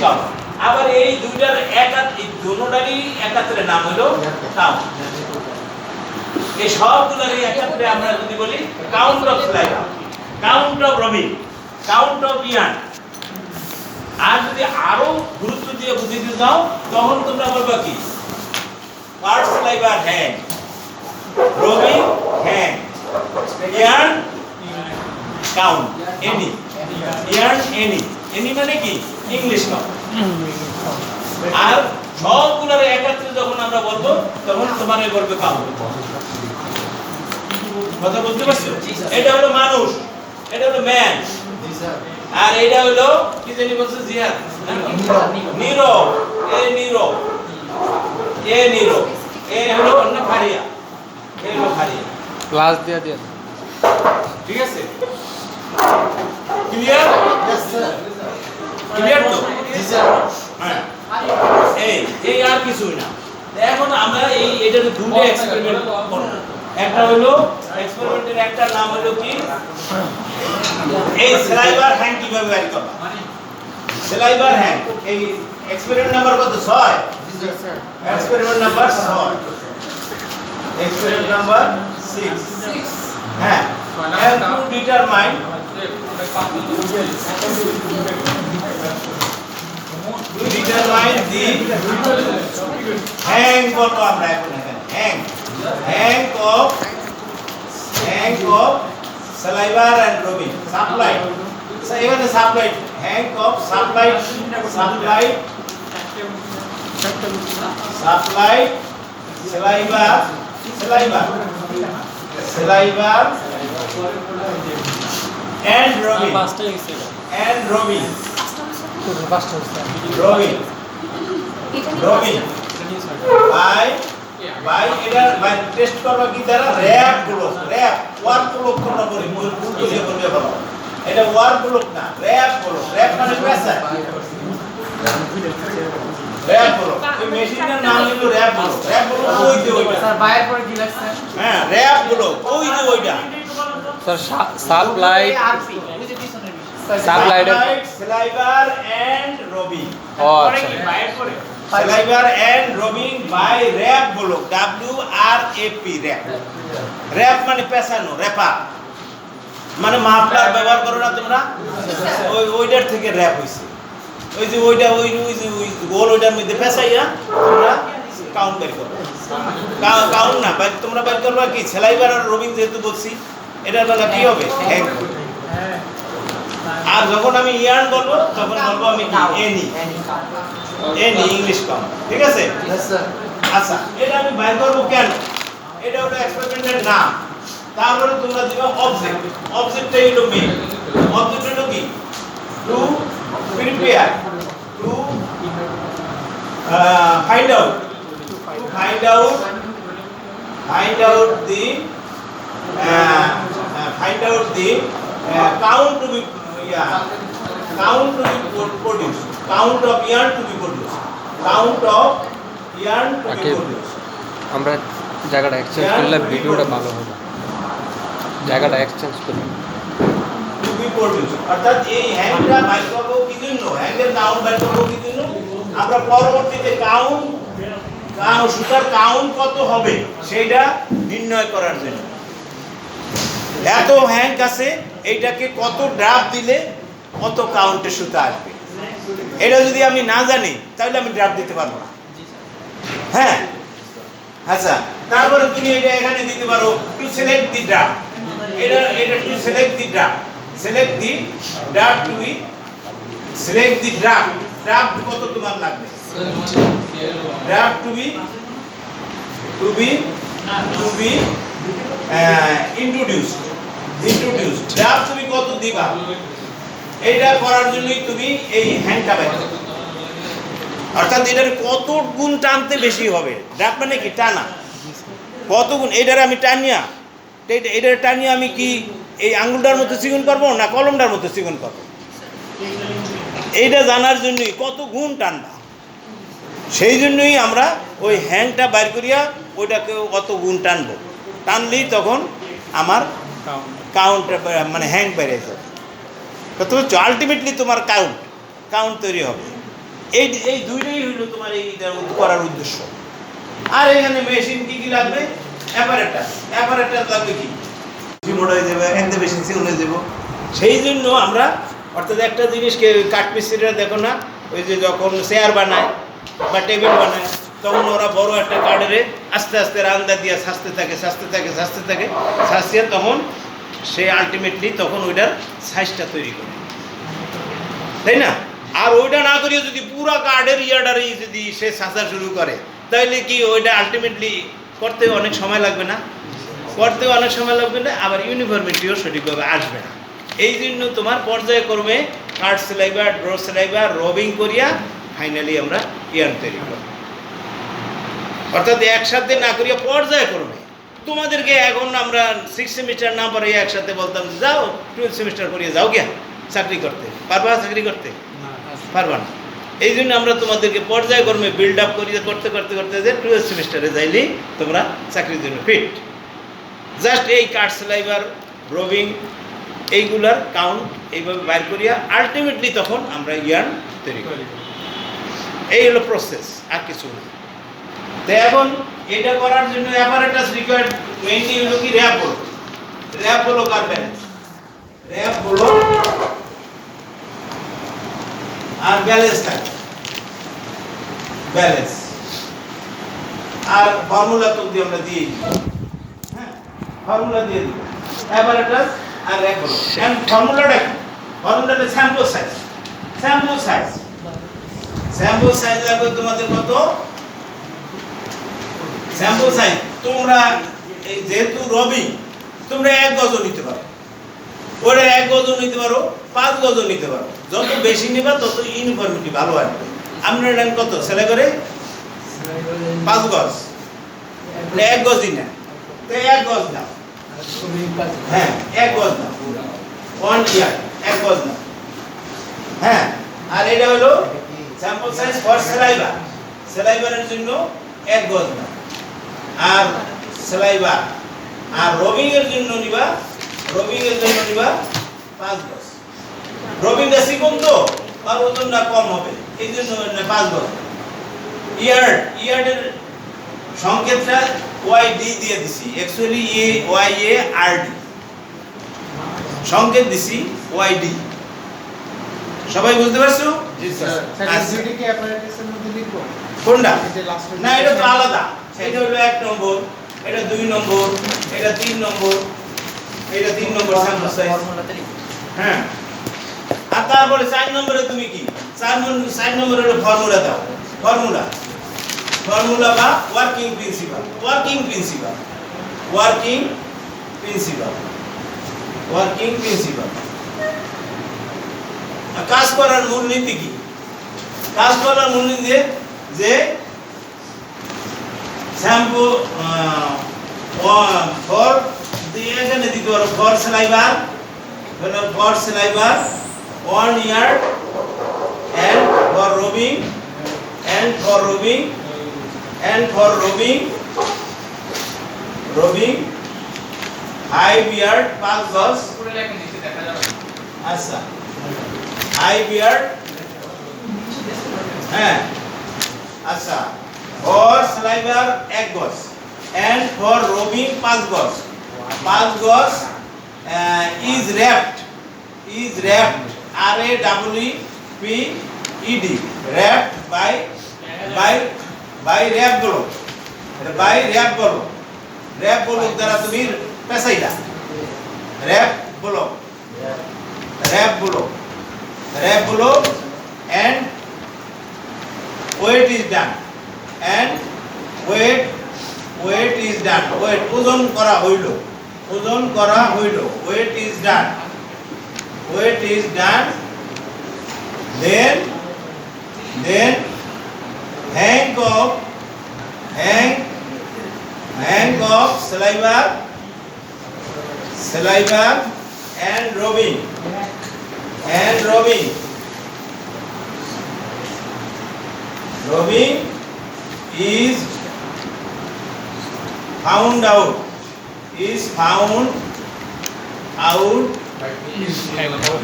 Count. আবার এই দুইটার দুটোটারই একাত্রে নাম হলো কাউন্ট। এই সবগুলোরই একাত্রে আমরা যদি বলি count of sliver, count of রবিন, কাউন্ট অফ ইয়ান। আর যদি আরো গুরুত্ব দিয়ে বুঝিয়ে যাও তখন তোমরা বলবা কি পার্ট স্লাইভার হ্যান্ড, রবিন hank, yarn count, Ne, yarn Ne. Ne মানে কি ইংলিশ কাউন্ট। আর সবগুলোর একত্রে যখন আমরা বলবো তখন তোমার বলবে কাউন্ট। কথা বুঝতে পারছো? এটা হলো মানুষ, এটা হলো ম্যান। আর এটা হলো কি জানি বলছো জিহাদ, নিরো, এ নিরো, এ নিরো, এ হলো অন্য ফারিয়া, এ হলো ফারিয়া। ক্লাস দিয়ে দিয়ে ঠিক আছে? ক্লিয়ার? Yes sir. ক্লিয়ার তো? জি স্যার। হ্যাঁ, এই আর কিছুই না। এখন আমরা এটার দুটো এক্সপেরিমেন্ট করব। একটা হলো এক্সপেরিমেন্টের একটা নাম হলো কি এই স্লাইভার হ্যান্ড কিভাবে বের করব। স্লাইভার হ্যান্ড এই এক্সপেরিমেন্ট নাম্বার কত? 6। জি sir. Experiment number 6, experiment number 6। হ্যাঁ, and to determine the hang বলবো আমরা এখন এখানে hang of saliva and rubin supply। এখানে supply hang of supply saliva and rubin by এটা বাই টেস্ট করবা কি দ্বারা wrap block, wrap work block তোমরা বলি ভুল করে বলবে বলো। এটা ওয়ার্ক ব্লক না, র‍্যাপ ব্লক। র‍্যাপ মানে প্রেসার, র‍্যাপ ব্লক। এই মেশিনের নাম হলো র‍্যাপ ব্লক। র‍্যাপ ব্লক ওই যে ওইটা স্যার বাইরে পরে কি লাগছে? হ্যাঁ, র‍্যাপ ব্লক ওই যে ওইটা স্যার। সাপ্লাই স্লাইভার এন্ড রবিন। ও আচ্ছা, স্লাইভার এন্ড রবিন by wrap block, WRAP wrap. Wrap মানে পেছানো, র‍্যাপার মানে মাফলার ব্যবহার করো না তোমরা, ওইটার থেকে র‍্যাপ হইছে। ওই যে ওইটা ওই যে গোল ওইটার মধ্যে পেছাইয়া তোমরা কাউন্ট বের করো। কাউন্ট না বাই তোমরা বের করবা কি স্লাইভার আর রবিন যেহেতু বলছি এটার বেলা কি হবে হ্যাং। আর যখন আমি ইয়ার্ন বলবো তখন বলবো আমি এনি, এনি ইংলিশ কাউন্ট। ঠিক আছে? Yes sir. আচ্ছা, এটা আমি বাইর করব কেন? এটা হলো এক্সপেরিমেন্টের নাম। তারপরে তোমরা দিবা অবজেক্ট। অবজেক্টটাই হলো মেইন। অবজেক্ট হলো কি to prepare, to find out, count to be produced, count of yarn to be produced, count of yarn to be produced। আমরা জায়গাটা এক্সচেঞ্জ করলে ভিডিওটা ভালো হবে। জায়গাটা এক্সচেঞ্জ করলে to be produced অর্থাৎ এই হ্যাংটা বাইর করব কি জন্য, হ্যাংয়ের কাউন্ট বাইর করব কি জন্য, আমরা পরবর্তীতে সুতার কাউন্ট কত হবে সেটা নির্ণয় করার জন্য। এত হ্যাঙ্ক আছে, এইটাকে কত ড্রাফ দিলে কত কাউন্টের সুতা আসবে এটা যদি আমি না জানি তাহলে আমি ড্রাফ দিতে পারবো না। হ্যাঁ, আচ্ছা, তারপরে তুমি এটা এখানে দিতে পারো টু সিলেক্ট দি ড্রাফ। এটা to select the draft, select the draft, to be select the draft. Draft কত তোমার লাগবে? Draft to be introduced. Draft তুমি কত দিবা এটা করার জন্যই তুমি এই হ্যান্ডটা বের করো। অর্থাৎ এটার কত গুণ টানতে বেশি হবে। ড্রাফট মানে কি টানা, কত গুণ। এটার আমি টানিয়া, এটার টানিয়া আমি কি এই আঙ্গুলটার মতো চিকন করবো না কলমটার মতো চিকন করবো, এইটা জানার জন্যই কত গুণ টানবা। সেই জন্যই আমরা ওই হ্যাংটা বাইর করিয়া ওইটাকে কত গুণ টানবো, টানলেই তখন আমার কাউন্ট মানে হ্যাং বেড়ে যাবে। তো আলটিমেটলি তোমার কাউন্ট তৈরি হবে। এই এই দুইটাই হলো তোমার এইটা করার উদ্দেশ্য। আর এখানে মেশিন কি কি লাগবে? অ্যাপারেটাস লাগবে কি? রিমোট হয়ে যাবে, একদম বেশি সিউন হয়ে যাবে। সেই জন্য আমরা অর্থাৎ একটা জিনিসকে কাঠ মিস্ত্রিরা দেখো না, ওই যে যখন চেয়ার বানায় বা টেবিল বানায় তখন ওরা বড় একটা কাঠেরে আস্তে আস্তে রান্দা দিয়ে ছাঁচতে থাকে ছাঁচিয়ে তখন সে আলটিমেটলি তখন ওইটার সাইজটা তৈরি করে, তাই না? আর ওইটা না করিয়ে যদি পুরা কাঠের ইয়ার্ডারই যদি সে ছাঁচা শুরু করে তাহলে কি ওইটা আলটিমেটলি করতে অনেক সময় লাগবে না? আবার ইউনিফর্মিটিও সঠিকভাবে আসবে না। এই জন্য তোমার পর্যায়ক্রমে কাঠ সেলাইবার, ড্র সেলাইবার, রবিং করিয়া ফাইনালি আমরা ইয়ার্ন তৈরি করব। অর্থাৎ একসাথে না করিয়া পর্যায়ক্রমে। তোমাদেরকে এখন আমরা 6 সেমিস্টার না পরে একসাথে বলতাম যাও 12 সেমিস্টার করিয়ে যাও গিয়া চাকরি করতে, পারবা? পারবা না। এই জন্য আমরা তোমাদেরকে পর্যায়ক্রমে বিল্ড আপ করিয়ে করতে যে 12 সেমিস্টারে যাইলেই তোমরা চাকরির জন্য ফিট। জাস্ট এই কাঠ সেলাইবার, রবিং এইগুলার কাউন্ট এইভাবে বাইর করিয়া আলটিমেটলি তখন আমরা ইয়ার্ন তৈরি করি। এই হলো প্রসেস, আর কিছু না। তো এখন এটা করার জন্য অ্যাপারেটাস রিকোয়ার্ড মেইনলি হলো কি? র্যাপ হলো কার ব্যালেন্স, র্যাপ হলো আর ব্যালেন্স থাকে, ব্যালেন্স আর ফর্মুলা তো দিয়ে আমরা দিয়ে দিই, হ্যাঁ ফর্মুলা দিয়ে দিই অ্যাপারেটাস আর র্যাপ হলো। এন্ড ফর্মুলাটা কি? ফর্মুলাটা স্যাম্পল সাইজ লাগবে তোমাদের কত? স্যাম্পল সাইজ তোমরা এই যেহেতু রবিং তোমরা 1 গজও নিতে পারো, ওরা 1 গজও নিতে পারো, 5 গজও নিতে পারো। যত বেশি নিবা তত ইউনিফর্মিটি ভালো আসবে। আমরা নেন কত সেলাই করে? 5 গজ, 1 গজই না, তো 1 গজ নাও, হ্যাঁ 1 গজ নাও, 1 ইয়ার্ড 1 গজ নাও, হ্যাঁ। আর এটা হলো স্যাম্পল সাইজ ফর সেলাইবারের জন্য 1 গজ নাও। আর সেলাইবার আর রবিং এর জন্য নিবা 5 গজ। রবিংটা চিকন তো আর ওজনটা কম হবে, এই জন্য 5 গজ। ইয়ার্ডের সংকেতটা YD দিয়ে দিছি, অ্যাকচুয়ালি YARD সংকেত দিছি YD। সবাই বুঝতে পারছো? জি স্যার। দুইটা কি অ্যাপারেটাসের মধ্যে লিখব? কোনটা? না এটা তো আলাদা। এটা হলো 1 নম্বর, এটা 2 নম্বর, এটা 3 নম্বর, এটা 3 নম্বর স্যাম্পল সাইজ। হ্যাঁ। আর তারপরে 4 নম্বরে তুমি কি? 4 নম্বরে হলো ফর্মুলা দাও। ফর্মুলা বা ওয়ার্কিং প্রিন্সিপাল। কাজ করার মূলনীতি কি? কাজ করার মূলনীতি যে শ্যাম্পু ফর এখানে দিতে পারো for sliver 1 yard and for rubbing 5 yard 5 গজ। আচ্ছা 5 ইয়ার্ড, হ্যাঁ আচ্ছা for সেলাইবার 1 গজ and for rubbing 5 গজ। 5 গজ is wrapped RAWPED wrapped by wrap block দ্বারা তুমি পেছাইলা wrap block and weight is done ওজন করা হইল weight is done then hang of saliva and rubbing is found out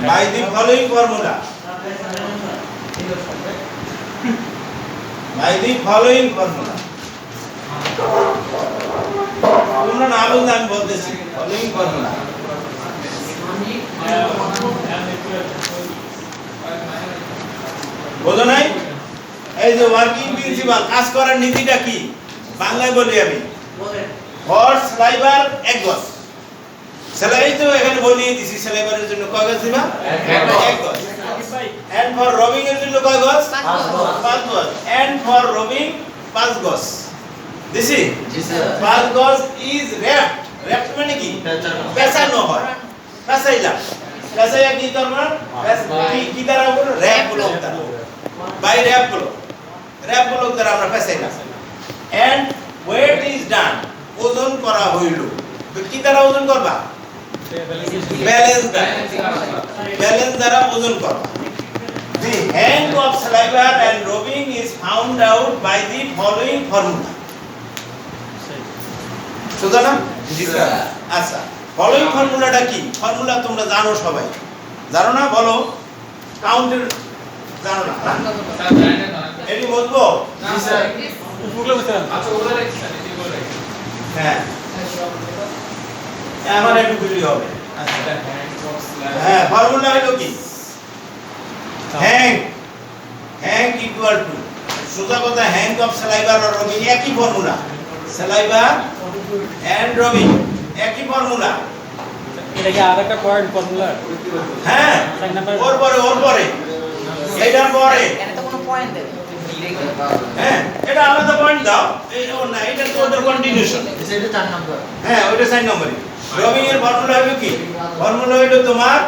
by the following formula. by the following formula তোমরা না বললে আমি বলতেছি following formula বোঝো নাই এই যে ওয়ার্কিং প্রিন্সিপাল কাজ করার নীতিটা কি বাংলায় বলি আমি ফর স্লাইবার এক গজ সেলাই তো এখানে বলিয়ে দিছি স্লাইবারের জন্য কয় গজ দিবা এক গজ এন্ড ফর রবিং এর জন্য কয় গজ 5 গজ এন্ড ফর রবিং 5 গজ দিছি জি স্যার 5 গজ ইজ র‍্যাপড মানে কি পেঁচানো হয় পেঁচাইলা পেঁচাইয়া কি করবা কি দ্বারা বলো র‍্যাপ ব্লক দ্বারা বাই র‍্যাপ ব্লক দ্বারা আমরা পেঁচাইলা এন্ড ওয়েট ইজ ডান ওজন করা হইল তো কি দ্বারা ওজন করবা ব্যালেন্স দ্বারা ওজন করবা the hang of saliva and rubbing is found out by the following formula বুঝছো না জি স্যার আচ্ছা ফলোইং ফর্মুলাটা কি ফর্মুলা তোমরা জানো সবাই জানো না বলো কাউন্টের জানো না এটি বলবো জি স্যার উপগুলো বুঝতে পারলাম আচ্ছা ওগুলো রেখে স্যার এটি বলে হ্যাঁ আমার একটু ভিডিও হবে আচ্ছা হ্যান্ড বক্স হ্যাঁ ফর্মুলা হলো কি হ্যাং ইকুয়াল টু সোজা কথা হ্যাং অফ স্যালাইভার আর রবিং একই ফর্মুলা স্যালাইভার এন্ড রবিং একই ফর্মুলা এটা কি আরেকটা পয়েন্ট ফর্মুলা হ্যাঁ ওর পরে এইটার পরে এখানে তো কোনো পয়েন্ট দেবে হ্যাঁ এটা আলাদা পয়েন্ট দাও এই ও না এটা তো ওটার কন্টিনিউশন এটা 4 নম্বর হ্যাঁ ওটা 4 নম্বরই রবিং এর ফর্মুলা হলো কি ফর্মুলা হলো তোমার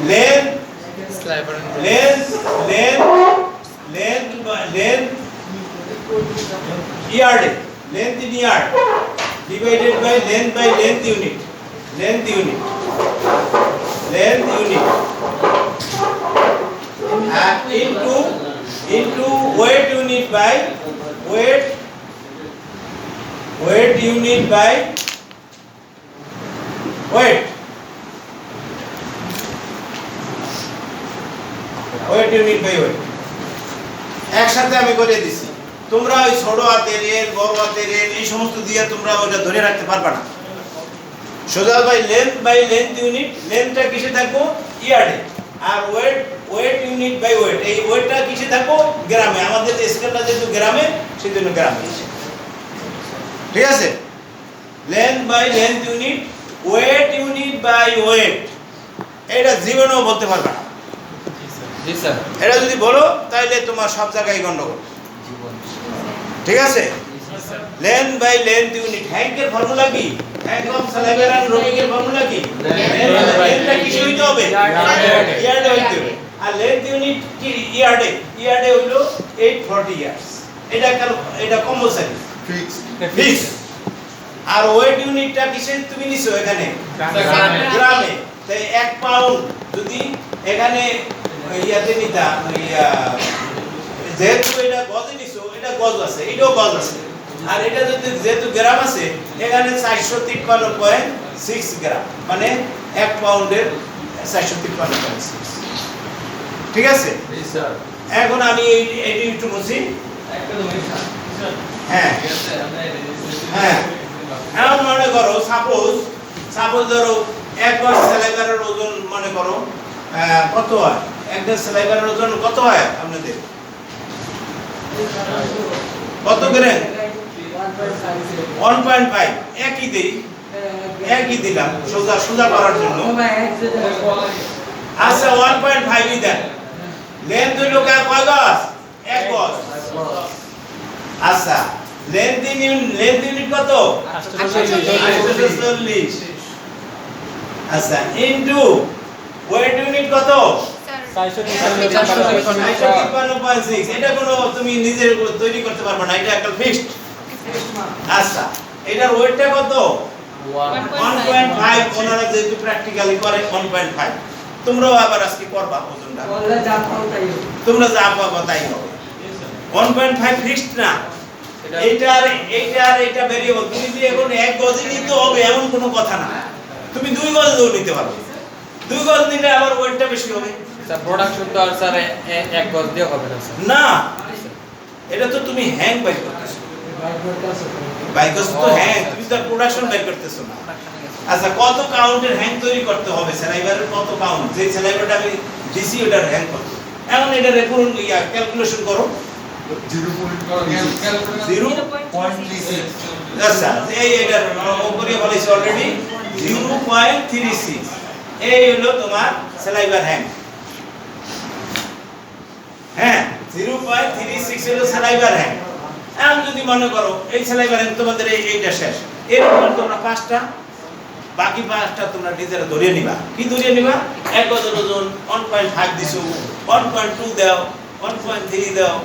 length স্লাইবার yard length in yard divided by length unit into weight unit by weight unit by weight unit by weight একসাথে আমি করে দিছি তোমরা ওই ছোট হাতের এর বড় হাতের এর এই সমস্ত দিয়ে তোমরা ওটা ধরে রাখতে পারবে না সোজা বাই লেন্থ ইউনিট লেন্থটা কিসে থাকবো ইয়ার্ডে আর ওয়েট ইউনিট বাই ওয়েট এই ওয়েটটা কিসে থাকবো গ্রামে আমাদের স্কেলটা যেহেতু গ্রামে সেজন্য গ্রামে ঠিক আছে লেন্থ ইউনিট বাই ওয়েট এটা জীবনেও বলতে পারবে না জি স্যার এটা যদি বলো তাহলে তোমার সব জায়গায় গন্ডগোল ঠিক আছে লেন্থ বাই লেন্থ ইউনিট হ্যাঙ্কের ফর্মুলা কি হ্যাঙ্ক অফ স্যালাইভার এন্ড রবিং এর ফর্মুলা কি লেন্থটা কিসে হইতে হবে ইয়ার্ডে হইতে হবে আর লেন্থ ইউনিট কি ইয়ার্ডে হইলো 840 ইয়ার্স এটা কম্পালসরি ফিক্স আর ওয়েট ইউনিটটা কিসে তুমি নিছো এখানে গ্রামে তাই 1 পাউন্ড যদি এখানে ইয়াতে নিতা যেহেতু এটা গজে নিছো এটা গজ আছে এটাও গজ আছে আর এটা যদি যেহেতু গ্রাম আছে এখানে 453.6 গ্রাম মানে 1 পাউন্ডের 453.6 ঠিক আছে জি স্যার এখন আমি এই একটু বুঝি একদম স্যার হ্যাঁ ঠিক আছে আমরা হ্যাঁ এখন মনে করো সাপোজ ধরো এক গজ স্যালাইভারের ওজন মনে করো কত হয় এক গজ স্যালাইভারের ওজন কত হয় আপনাদের কত গ্রাম 1.5 একই দিলাম সোজা করার জন্য আচ্ছা 1.5 ই দেন লেন্থ হইলো কয় গজ এক গজ আচ্ছা লেন্থ ইউনিট কত 840 আচ্ছা ইনটু ওয়েট ইউনিট কত 453.6 এটা কোনো তুমি নিজে তৈরি করতে পারবে না এটা একটা ফিক্সড আচ্ছা এটার ওয়েটটা কত 1.5 ওনারা যেহেতু প্র্যাকটিক্যালি করে 1.5 তোমরাও আবার আজকে করবা ওজনটা তোমরা যা পাবা তাই হবে 1.5 ফিক্সড না এইটা ভেরিয়েবল তুমি যে এখন এক গজ নিতে হবে এমন কোনো কথা না তুমি 2 গজও নিতে পারো 2 গজ নিলে আবার ওয়েটটা বেশি হবে স্যার প্রোডাকশন তো আর স্যার এক গজ দিয়ে হবে না স্যার। না, এটা তো তুমি হ্যাং বাই করতেছো, বাই করছো তো হ্যাং, তুমি তো প্রোডাকশন বাই করতেছো না। আচ্ছা, কত কাউন্টের হ্যাং তৈরি করতে হবে স্যালাইভারের, কত কাউন্ট, যে স্যালাইভারটা আমি দিছি ওটার হ্যাং কত, এখন এটা রেফারেন্স ক্যালকুলেশন করো। 0.36। আচ্ছা, এই এটা করিয়ে বলেছি অলরেডি 0.36, এই হলো তোমার স্যালাইভার হ্যাং। হ্যাঁ, 0.36 হলো স্যালাইভার হ্যাং। এখন যদি মনে করো এই স্যালাইভার হ্যাং তোমাদের এইটা শেষ, এরপর তোমরা 5টা, বাকি 5টা তোমরা ডিজারে ধরিয়ে নিবা। কি ধরিয়ে নিবা? এক গজের ওজন 1.5 দিছো, 1.2 দাও, 1.3 দাও,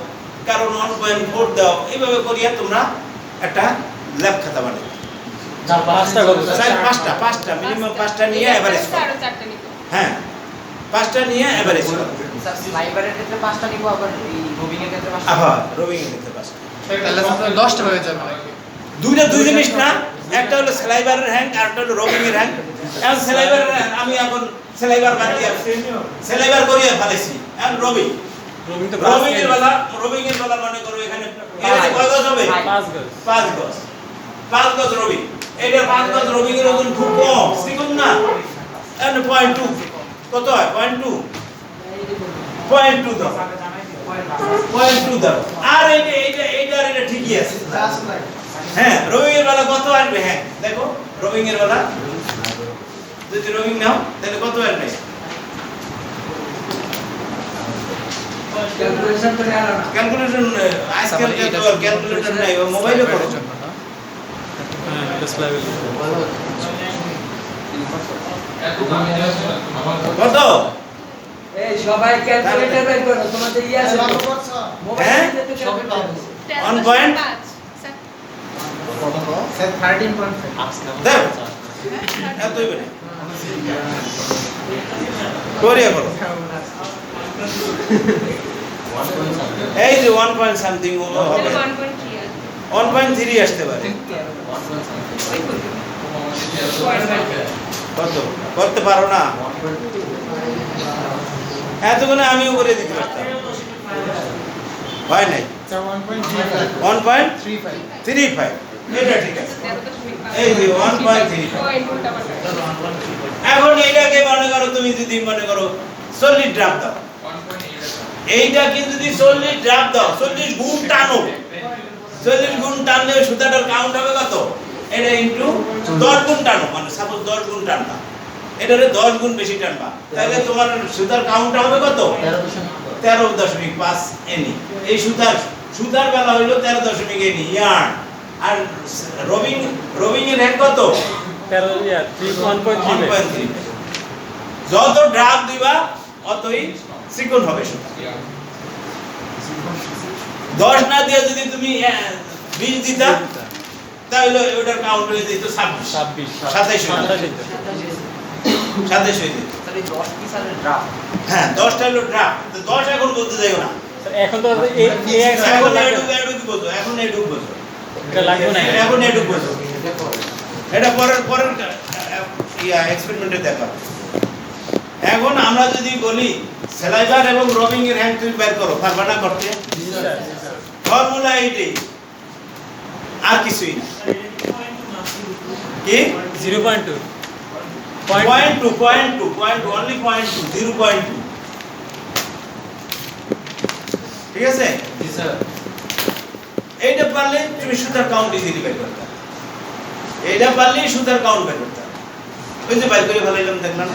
কারণ 1.4 দাও, এইভাবে করিয়া তোমরা একটা ল্যাব খাতা বানাবে। পাঁচটা মিনিমাম 5টা নিয়ে এভারেজ করো। হ্যাঁ, 5টা নিয়ে এভারেজ করো। স্যার স্লাইভারের ক্ষেত্রে 5টা নিব, আবার এই রবিং এর ক্ষেত্রে 5টা। আবার রবিং এর ক্ষেত্রে 5টা। তাহলে স্যার 10টা হয়ে যাবে। দুইটা দুই জিনিস না, একটা হলো স্লাইভারের হ্যাং আর একটা হলো রবিং এর হ্যাং। এখন স্লাইভার আমি এখন স্লাইভার বাদ দিয়ে স্লাইভার করিয়া ফেলেছি, এখন রবিং এর বেলা মনে করো এখানে কয় গজ হবে? 5 গজ। 5 গজ রবিং। এইটা 5 গজ রবিং এর ওজন খুব কম, চিকন না। এন্ড 0.2 কত হয়? 0.2 দাও, 0.2 দাও। আর এইটা ঠিকই আছে। হ্যাঁ, রবিং এর বেলা কত আসবে? হ্যাঁ দেখো, রবিং এর বেলা যদি রবিং নাও তাহলে কত আসবে? ক্যালকুলেশন আজকাল তো ক্যালকুলেটর নাই, মোবাইলে করো। কত? এই সবাই ক্যালকুলেটর বের করো, তোমাদের ইয়া আছে ভালো করছো। হ্যাঁ? 1.5 স্যার 13.5। দাও, এতই বলে করিয়া করো। এই যে 1 পয়েন্ট সামথিং হবে, 1.3 আসতে পারে। কত করতে পারো না? এতক্ষণে আমিও করে দিতে পারতাম, হয় নাই। স্যার 1.35। 1.35, এটা ঠিক আছে। এই যে 1.35। এখন এইটাকে মনে করো তুমি যদি মনে করো 40 ড্রাফট দাও, এইটা কিন্তু যদি 40 ড্রাফট দাও, 40 গুণ টানো, 40 গুণ টানলে সুতাটার কাউন্ট হবে কত? এটা ইনটু 10 গুণ টানো, মানে সাপোজ 10 গুণ টানবা, এটারে 10 গুণ বেশি টানবা, তাহলে তোমার সুতার কাউন্ট হবে কত? 13.5 এনি। এই সুতার বেলা হইলো 13 এনি ইয়ার্ন। আর রবিং এর হ্যান্ড কত? 1.3। যত ড্রাফট দিবা অতই চিকন হবে সুতা। 10 না দিয়ে যদি তুমি 20 দিতা তাহলে ওটার কাউন্ট হয়ে যেত 27 27 হয়ে যেত। তাহলে 10 পিস আর ড্রাফট। হ্যাঁ, 10টা হলো ড্রাফট। 10 এখন বলতে যাইও না, এখন তো এখন এডুক বলছো, এখন এডুক বলছো, এটা লাগবে না। এখন এডুক বলছো, এটা পরের এক্সপেরিমেন্টে দেখা। এখন আমরা যদি বলি স্যালাইভার এবং রবিং এর হ্যাং তুমি বের করো, পারবা না করতে? ফর্মুলা এইটাই, আর কিছুই না। কি? 0.2 only 0.2 ঠিক আছে? জি স্যার। এইটা পারলে তুমি সুতার কাউন্ট ইজিলি বের করতে, এইটা পারলে সুতার কাউন্ট বের করতে। ওই যে বাইর করে ফেলাইলাম, দেখলাম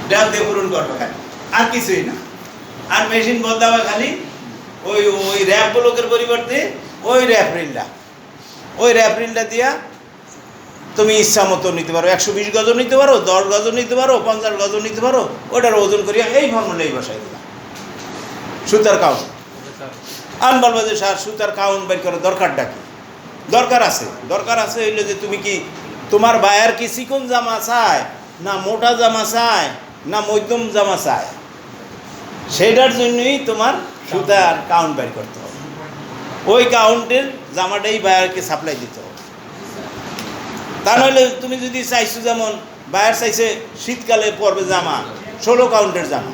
ড্রাফট দিয়ে পূরণ করবে খালি, আর কিছুই না। আর মেশিন বদলাবে খালি, ওই র্যাপ ব্লকের পরিবর্তে ওই র্যাপ রিলটা দিয়া তুমি ইচ্ছা মতো নিতে পারো। 120 গজও নিতে পারো, 10 গজও নিতে পারো, 50 গজও নিতে পারো। ওটার ওজন করিয়া এই ফর্মুলাই বসাই দিলাম, সুতার কাউন্ট। আমি বলবো যে স্যার সুতার কাউন্ট বের করার দরকারটা কি? দরকার আছে হইলো যে তুমি কি তোমার বায়ার কি চিকন জামা চায়, না মোটা জামা চায়, না মধ্যম জামা চায়, সেটার জন্যই তোমার সুতার কাউন্ট বের করতে হবে। ওই কাউন্টের জামাটাই বায়ারকে সাপ্লাই দিতে হবে। তা নইলে তুমি যদি চাইছো, যেমন বায়ার চাইছে শীতকালে পরবে জামা 16 কাউন্টের জামা,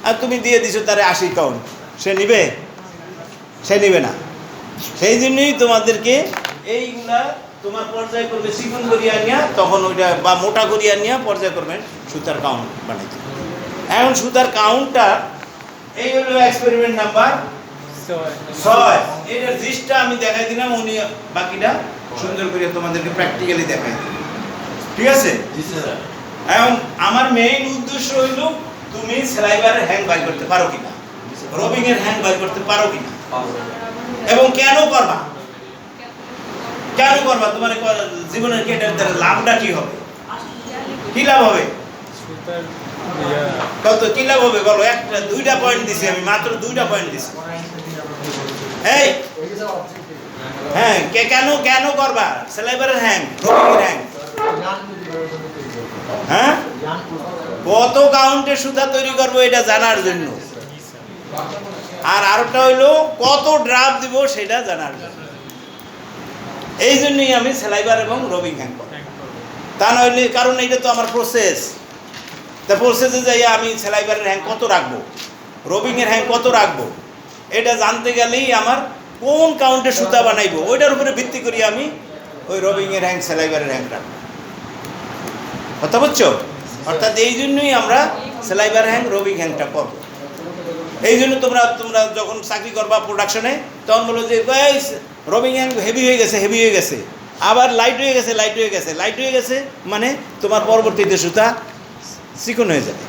আর তুমি দিয়ে দিছো তারে 80 কাউন্ট, সে নিবে? সে নিবে না। সেই জন্যই তোমাদেরকে এইগুলা তোমার পর্যায় করবে চিকন করিয়া নিয়া, তখন ওইটা বা মোটা করিয়া নিয়া পর্যায় করবেন সুতার কাউন্ট বানাইতে। এখন সুতার কাউন্টটা এই হলো এক্সপেরিমেন্ট নাম্বার 6। এটার জিনিসটা আমি দেখাই দিলাম, উনি বাকিটা সুন্দর করে তোমাদেরকে প্র্যাকটিক্যালি দেখাই দিলাম। ঠিক আছে? এখন আমার মেইন উদ্দেশ্য হইল তুমি সেলাইবারের হ্যাং বাই করতে পারো কিনা, রবিং এর হ্যাং বাই করতে পারো কিনা, এবং কেন করবা, কেন করবা, তোমার জীবনের কেটার দ্বারা লাভটা কি হবে, কি লাভ হবে, কত কি লাভ হবে বলো? একটা 2টা পয়েন্ট দিছি আমি, মাত্র 2টা পয়েন্ট দিছি। এই হ্যাঁ, কেন কেন করবা সেলাইবারের হ্যাং, রবিং এর হ্যাং? হ্যাঁ, কত কাউন্টের সুতা তৈরি করবো এটা জানার জন্য, আর আরেকটা হইলো কত ড্রাফট দিব সেটা জানার জন্য। এই জন্যই আমি সেলাইবার এবং রবিং হ্যাং করি। তা নইলে, কারণ এটা তো আমার প্রসেস, তা প্রসেসে যাই আমি সেলাইবারের হ্যাং কত রাখবো, রবিং এর হ্যাং কত রাখবো, এটা জানতে গেলেই আমার কোন কাউন্টে সুতা বানাইবো ওইটার উপরে ভিত্তি করি আমি ওই রবিং এর হ্যাং সেলাইবারের হ্যাং রাখবো। কথা বুঝছো? অর্থাৎ এই জন্যই আমরা সেলাইবার হ্যাং রবিং হ্যাংটা করবো। এই জন্য তোমরা যখন চাকরি করবা প্রোডাকশনে, তখন বলো যে রবিং হ্যাং হেভি হয়ে গেছে, হেভি হয়ে গেছে, আবার লাইট হয়ে গেছে, লাইট হয়ে গেছে, লাইট হয়ে গেছে, মানে তোমার পরবর্তীতে সুতা চিকন হয়ে যাবে।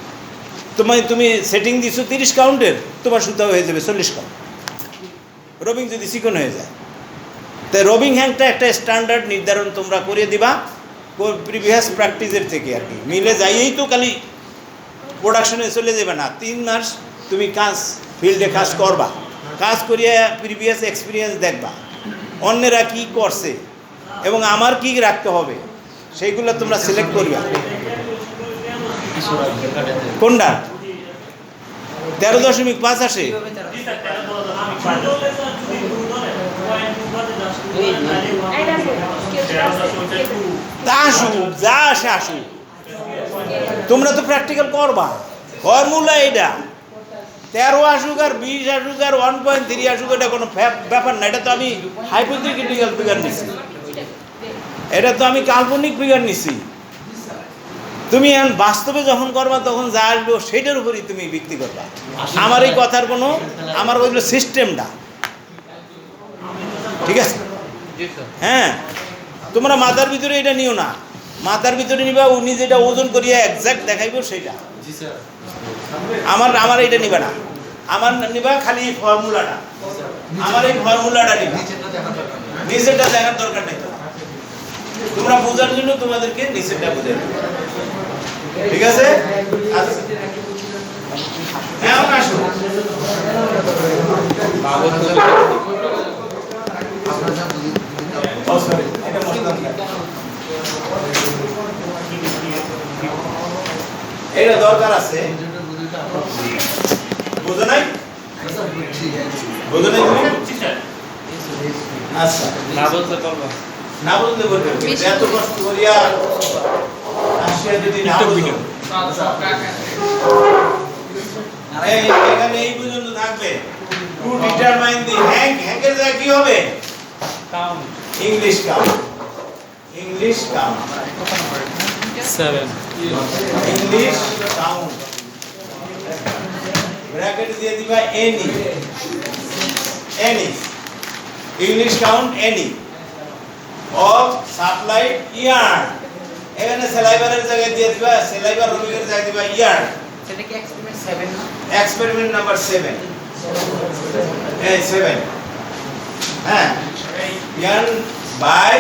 তুমি সেটিং দিছো 30 কাউন্টের, তোমার সুতা হয়ে যাবে 40 কাউন্ট, রবিং যদি চিকন হয়ে যায়। তাই রবিং হ্যাংটা একটা স্ট্যান্ডার্ড নির্ধারণ তোমরা করে দিবা প্রিভিয়াস প্র্যাকটিসের থেকে আর কি। মিলে যাইয়েই তো খালি প্রোডাকশনে চলে যাবে না, 3 মাস তুমি কাজ ফিল্ডে কাজ করবা, কাজ করিয়া প্রিভিয়াস এক্সপিরিয়েন্স দেখবা অন্যেরা কি করছে এবং আমার কি রাখতে হবে, সেইগুলো তোমরা সিলেক্ট করবা। কোনটা 13.5 আসে? তা আসুক, যা আসে আসুক, তোমরা তো প্র্যাকটিক্যাল করবা। ফর্মুলা এটা 13 আসুক আর 20 আসুক আর 1.3 আসুক, এটা কোনো ব্যাপার না। এটা তো আমি হাইপোথেটিক্যাল ফিগার নিছি, এটা তো আমি কাল্পনিক ফিগার নিছি। তুমি এখন বাস্তবে যখন করবা তখন যা আসবে সেটার উপরই তুমি ভিত্তি করবা। আমার এই কথার কোনো, আমার ওইগুলো সিস্টেমটা ঠিক আছে। হ্যাঁ, তোমরা মাথার ভিতরে এটা নিও না, মাথার ভিতরে নিবা উনি যেটা ওজন করিয়া এক্সাক্ট দেখাইব সেটা। আমার এটা নিবা না, আমার নিবা খালি ফর্মুলাটা, আমার এই ফর্মুলাটা নিবা, নিচেরটা দেখার দরকার নেই। তোমরা বোঝার জন্য তোমাদেরকে নিচেরটা বুঝে, ঠিক আছে? এখন আসো, এটা দরকার আছে, বুঝো নাই? বুঝো নাই তুমি? আচ্ছা, না বলতে পারবো না বলতে বলবে, এত কষ্ট করিয়া আসিয়া যদি না বুঝো, এখানে এই পর্যন্ত থাকবে। টু ডিটারমাইন দি হ্যাং, হ্যাংয়ের জায়গা কি হবে? Count, English count, English count, 7 English count, bracket দিয়ে দিবা any, any English count any of supplied yarn. এখানে সেলাইবারের জায়গায় দিয়ে দিবা, সেলাইবার রবিংয়ের জায়গায় দিবা ইয়ার্ন। সেটা কি এক্সপেরিমেন্ট 7 না? এক্সপেরিমেন্ট নাম্বার 7, এই 7, হ্যাঁ, yarn by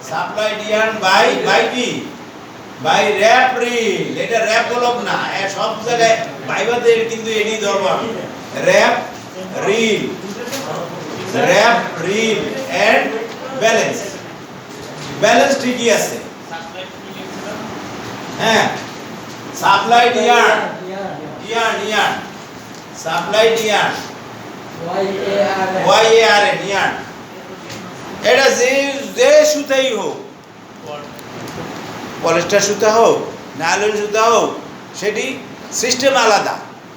supplied yarn by কি, বাই র‍্যাপ রিল। এটা র‍্যাপ বলব না, সব জায়গায় বাইবাতে কিন্তু এনি ধরব, wrap reel, wrap reel and balance. Balance ঠিকই আছে, হ্যাঁ। Supplied yarn, yarn supplied yarn, YARN yarn. এটা যে সুতাই হোক, পলিস্টার সুতা হোক, নাইলন সুতা হোক, সেটি সিস্টেম আলাদা।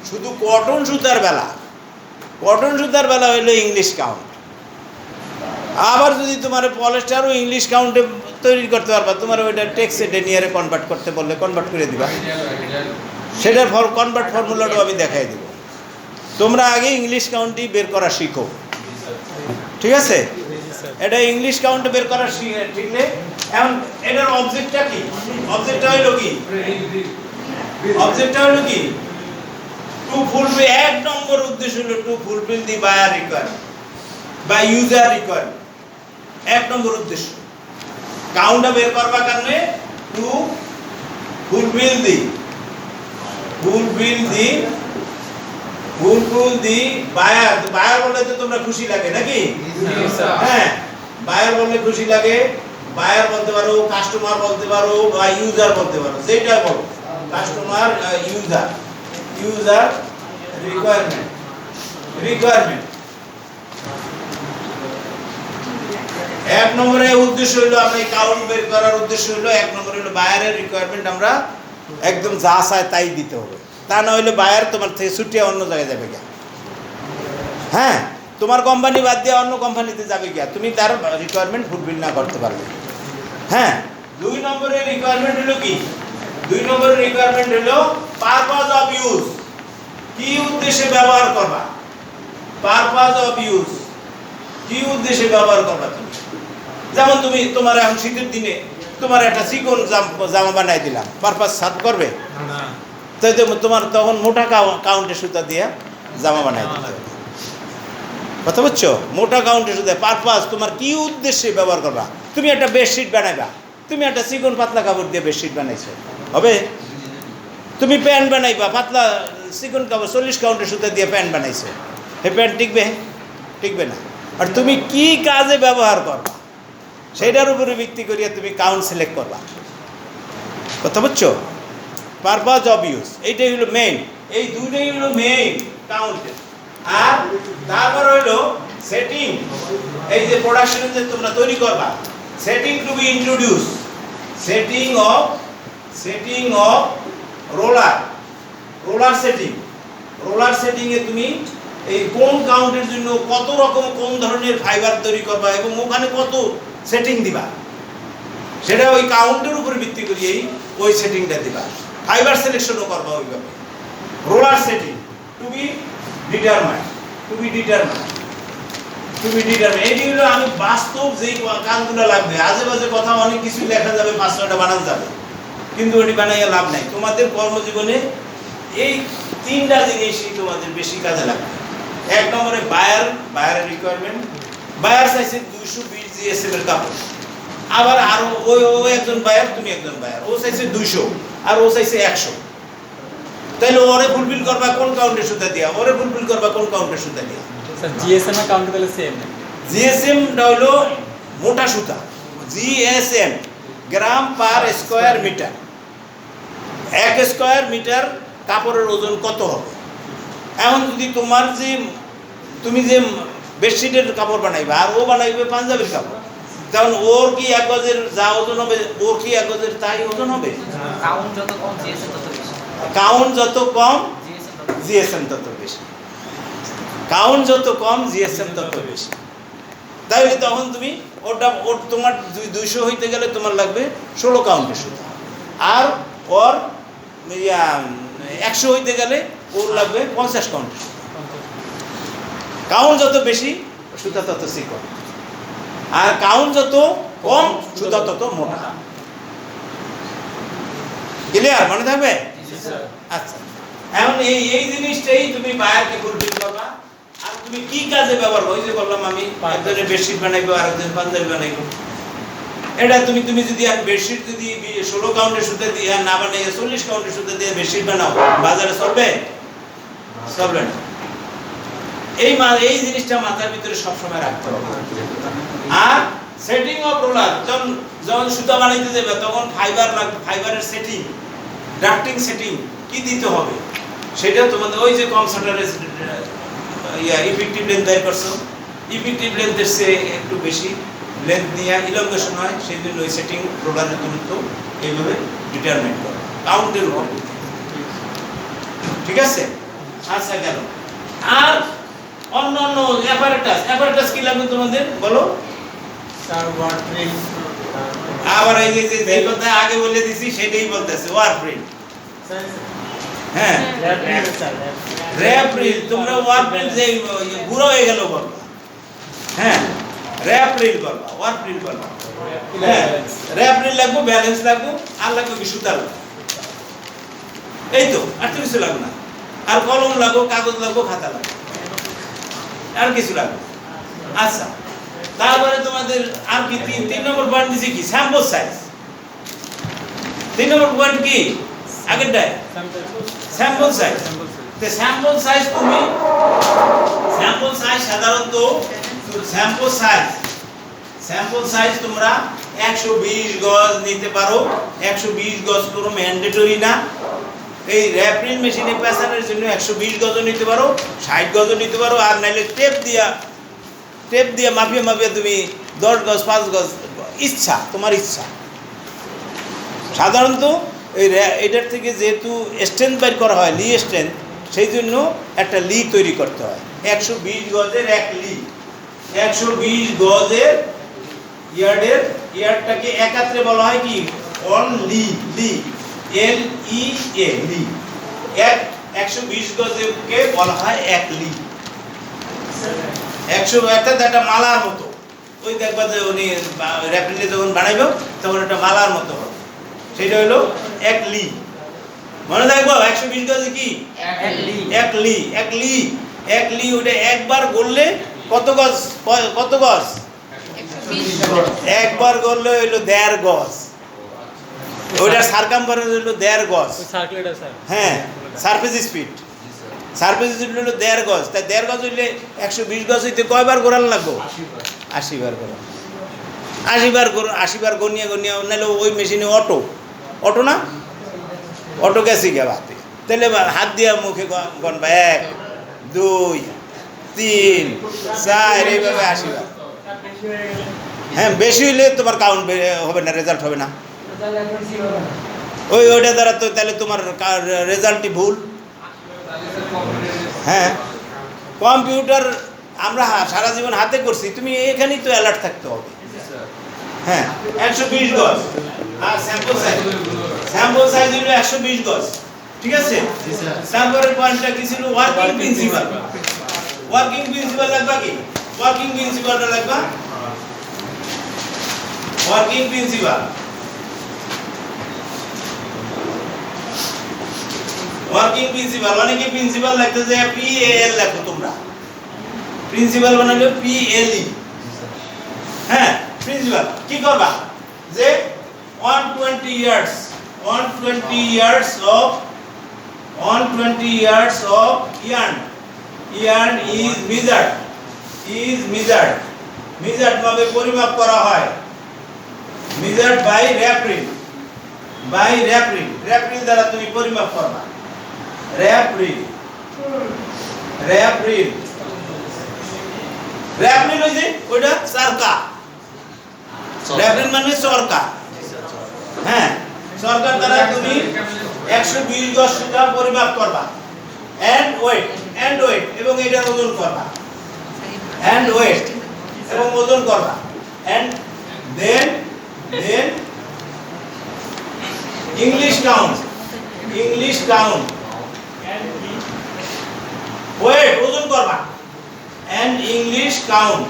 শুধু কটন সুতার বেলা হইলো ইংলিশ কাউন্ট। আবার যদি তোমার পলিস্টারও ইংলিশ কাউন্টে তৈরি করতে পারবা, তোমার ওইটা টেক্সে ডেনিয়ারে কনভার্ট করতে বললে কনভার্ট করে দিবা, সেটার কনভার্ট ফর্মুলাটাও আমি দেখাই দিব। তোমরা আগে ইংলিশ কাউন্টই বের করা শিখো, ঠিক আছে? এটা ইংলিশ কাউন্ট বের করা শিখলে এখন এটার অবজেক্টটা কি? অবজেক্টটা হইলো কি টু ফুলফিল, এক নম্বর উদ্দেশ্য হলো to fulfil the buyer requirement বা ইউজার রিকোয়ারমেন্ট। এক নম্বর উদ্দেশ্য কাউন্টটা বের করবার কারণে টু ফুলফিল দি বায়ার বললে তো তোমরা খুশি লাগে নাকি? হ্যাঁ, বায়ার বললে খুশি লাগে। বায়ার বলতে পারো, কাস্টমার বলতে পারো, বা ইউজার বলতে পারো, যেটা বলো। Customer, user requirement. এক নম্বরে উদ্দেশ্য হলো আমরা এই কাউন্ট বের করার উদ্দেশ্য হলো এক নম্বরে হলো বায়ারের রিকোয়ারমেন্ট আমরা একদম যা চায় তাই দিতে হবে। তা না হলে বায়ার তোমার থেকে ছুটিয়ে অন্য জায়গায় যাবে গিয়া। হ্যাঁ, তোমার কোম্পানি বাদ দিয়ে অন্য কোম্পানিতে যাবে গিয়া, তুমি তার রিকোয়ারমেন্ট ফুলফিল না করতে পারবে। হ্যাঁ, দুই নম্বরের রিকোয়ারমেন্ট হলো কি? দুই নম্বরের রিকোয়ারমেন্ট হলো পারপাস অফ ইউজ। কি উদ্দেশ্যে ব্যবহার করবা? পারপাস অফ ইউজ, কি উদ্দেশ্যে ব্যবহার করবা তুমি? যেমন তুমি তোমার এখন শীতের দিনে তোমার একটা চিকন জামা বানাই দিলাম, পারপাস সার্ভ করবে? তাই তো তোমার তখন মোটা কাউন্টে সুতা দিয়ে জামা বানাই দিতে হবে। কথা বুঝছো? মোটা কাউন্টে সুতা। পারপাস তোমার কি উদ্দেশ্যে ব্যবহার করবা? তুমি একটা বেডশিট বানাইবা, তুমি একটা চিকন পাতলা কাপড় দিয়ে বেডশিট বানাইছো, হবে? তুমি প্যান্ট বানাইবা, পাতলা চিকন কাপড় 40 কাউন্টে সুতা দিয়ে প্যান্ট বানাইছো, এই প্যান্ট টিকবে না। আর তুমি কি কাজে ব্যবহার করবা সেটার উপরে ভিত্তি করিয়া তুমি কাউন্ট সিলেক্ট করবা। কথা বুঝছো? পারপাস অফ ইউজ, এইটাই হলো মেইন। এই দুইটাই হলো মেইন কাউন্টের। আর তারপর হইলো সেটিং। এই যে প্রোডাকশন যে তোমরা তৈরি করবা, setting to be introduce, setting of roller setting এ তুমি এই কোন কাউন্টের জন্য কত রকম কোন ধরনের ফাইবার তৈরি করবা এবং ওখানে কত সেটিং দিবা, সেটা ওই কাউন্টের উপরে ভিত্তি করিয়েই ওই সেটিংটা দিবা। ফাইবার সিলেকশনও করবা ওইভাবে। Roller setting to be determined. এটি হলো আমি বাস্তব যেই কাজগুলো লাগবে। আজে বাজে কথা অনেক কিছু লেখা যাবে, 5-6টা বানানো যাবে, কিন্তু ওটি বানাইয়া লাভ নাই। তোমাদের কর্মজীবনে এই 3টা জিনিসই তোমাদের বেশি কাজে লাগবে। এক নম্বরে বায়ারের রিকোয়ারমেন্ট। বায়ার চাইছে 220 জিএসএম এর কাপড়, আবার আরো ও একজন বায়ার, তুমি একজন বায়ার, ও চাইছে 200 আর ও চাইছে 100। তাহলে ওরে ফুলফিল করবা কোন কাউন্টের সুতা দিয়া? স্যার জিএসএম এর কাউন্ট তাহলে সেম। জিএসএমটা হলো মোটা সুতা, GSM gram per square metre. 1 square metre কাপড়ের ওজন কত হবে? এখন যদি তুমি যে বেডশিটের কাপড় বানাইবে আর ও বানাইবে পাঞ্জাবির কাপড়, তখন ওর কি 1 গজের যা ওজন হবে ওর কি 1 গজের তাই ওজন হবে? কাউন্ট যত কম জিএসএম তত বেশি। কাউন্ট যত কম জিএসএম তত বেশি। তাহলে তখন তুমি তোমার 200 হইতে গেলে তোমার লাগবে 16 কাউন্টের সুতা, আর ওর 100 হইতে গেলে ওর লাগবে 50 কাউন্টের সুতা। কাউন্ট যত বেশি সুতা তত চিকন, আর কাউন্ট যত কম সুতা তত মোটা। ক্লিয়ার? মনে থাকবে? আচ্ছা, এখন এই জিনিসটাই তুমি বায়ারকে ফুলফিল করবা। আর তুমি কি কাজে ব্যবহার করবে? ওই যে বললাম আমি একজনের বেডশিট বানাইবো আর একজন পাঞ্জাবি বানাইবো, এটা তুমি যদি বেডশিট যদি 16 কাউন্টের সুতা দিয়ে না বানাইয়া 40 কাউন্টের সুতা দিয়ে বেডশিট বানাও, বাজারে চলবে না। এই জিনিসটা মাথার ভিতরে সবসময় রাখতে হবে। আর সেটিং অফ রোলার, যখন সুতা বানাইতে যাবে তখন ফাইবারের সেটিং, ড্রাফটিং সেটিং কি দিতে হবে সেটা তোমাদের ওই যে কমসাটারের ইফেক্টিভ লেন্থ বের করছো, ইফেক্টিভ লেন্থের সে একটু বেশি লেন্থ নিয়ে ইলংগেশন হয়, সেই জন্য ওই সেটিং রোলারের দূরত্ব এইভাবে ডিটারমাইন করে কাউন্টের উপর। ঠিক আছে? আচ্ছা গেল। আর অন্য অন্য অ্যাপারেটাস কি লাগবে তোমাদের বলো? স্যার ওয়ার্ড প্রিন্ট আবার এই যে কথা আগে বলে দিছি সেটাই বলতেছে ওয়ার্ক প্রিন্ট। হ্যাঁ র্যাপ প্রিন্ট, তোমরা ওয়ার্ক প্রিন্ট যে বুড়ো হয়ে গেল বলবা। হ্যাঁ র্যাপ প্রিন্ট বলবা, ওয়ার্ক প্রিন্ট বলবা। হ্যাঁ র্যাপ প্রিন্ট লাগবে, ব্যালেন্স লাগবে, আর লাগবে কি সুতা লাগবে। এই তো, আর তো কিছু লাগবে না। আর কলম লাগবে, কাগজ লাগবে, খাতা লাগবে, আর কিছু লাগবে। আচ্ছা তারপরে তোমাদের আর কি তিন নম্বর পয়েন্ট দিছি কি? Sample size. 3 নম্বর পয়েন্ট কি আগেরটায়? Sample size. তো স্যাম্পল সাইজ তুমি সাধারণত স্যাম্পল সাইজ তোমরা 120 গজ নিতে পারো। 120 গজ কোনো ম্যান্ডেটরি না। এই র্যাপ প্রিন্ট মেশিনে পেছানোর জন্য 120 গজও নিতে পারো, 60 গজও নিতে পারো, আর নাইলে টেপ দিয়া মাপিয়ে তুমি 10 গজ 5 গজ, ইচ্ছা তোমার ইচ্ছা। সাধারণত এটার থেকে যেহেতু স্ট্রেন্থ বাইর করা হয়, লি স্ট্রেন্থ, সেই জন্য একটা লি তৈরি করতে হয়। 120 গজের এক লি, 120 গজের ইয়ার্ডটাকে একাত্রে বলা হয় কি? অন লি, এল ই এ, লি। 120 গজকে বলা হয় এক লি। 100 অর্থাৎ একটা মালার মতো। ওই দেখবা যে উনি র্যাপিডলি যখন বানাইবো তখন একটা মালার মতো হবে, সেটা হলো এক লি। মনে রাখবো 120 গজ কি? এক লি। ওটা একবার গড়লে কত গজ? একবার গড়লে হইলো 1.5 গজ। ওইটা সারকামফারেন্স হইলো 1.5 গজ। Circulator sir. হ্যাঁ সারফেস স্পিড হইলো 1.5 গজ। তাই 1.5 গজ হইলে 120 গজ হইতে কয়বার ঘোরানো লাগবো? 80 বার ঘোরানো। 80 বার গনিয়া নাহলে ওই মেশিনে অটো না, অটো গেছে গিয়া হাতে, তাহলে হাত দিয়া মুখে গনবা 1 2 3 4 এইভাবে 80 বার। হ্যাঁ বেশি হইলে তোমার কাউন্ট হবে না, রেজাল্ট হবে না। ওইটা দ্বারা তো তাহলে তোমার রেজাল্টই ভুল। হ্যাঁ কম্পিউটার আমরা সারা জীবন হাতে করছি, তুমি এখানেই তো অ্যালার্ট থাকতে হবে। হ্যাঁ 120 গজ। আর স্যাম্পল সাইজ হলো 120 গজ, ঠিক আছে? তারপরে পয়েন্টটা কি ছিল? ওয়ার্কিং প্রিন্সিপাল লাগবা কি? ওয়ার্কিং প্রিন্সিপালটা লাগবা। ওয়ার্কিং প্রিন্সিপাল অনেকে প্রিন্সিপাল লাগতে যে PAL লেখো তোমরা। প্রিন্সিপাল বানালে PLE। হ্যাঁ প্রিন্সিপাল কি করবা? যে 120 years of yarn is measured ভাবে পরিমাপ করা হয়। measured by র্যাপ প্রিন্ট দ্বারা তুমি পরিমাপ করবা। র্যাপ প্রিন্ট হইছে ওইটা চরকা। র্যাপ প্রিন্ট মানে চরকা। হ্যাঁ চরকার দ্বারা তুমি 120 গজ সুতা পরিমাপ করবা। এন্ড ওয়েট এবং এটার ওজন করবা। And then English count weight ওজন করবা। And English count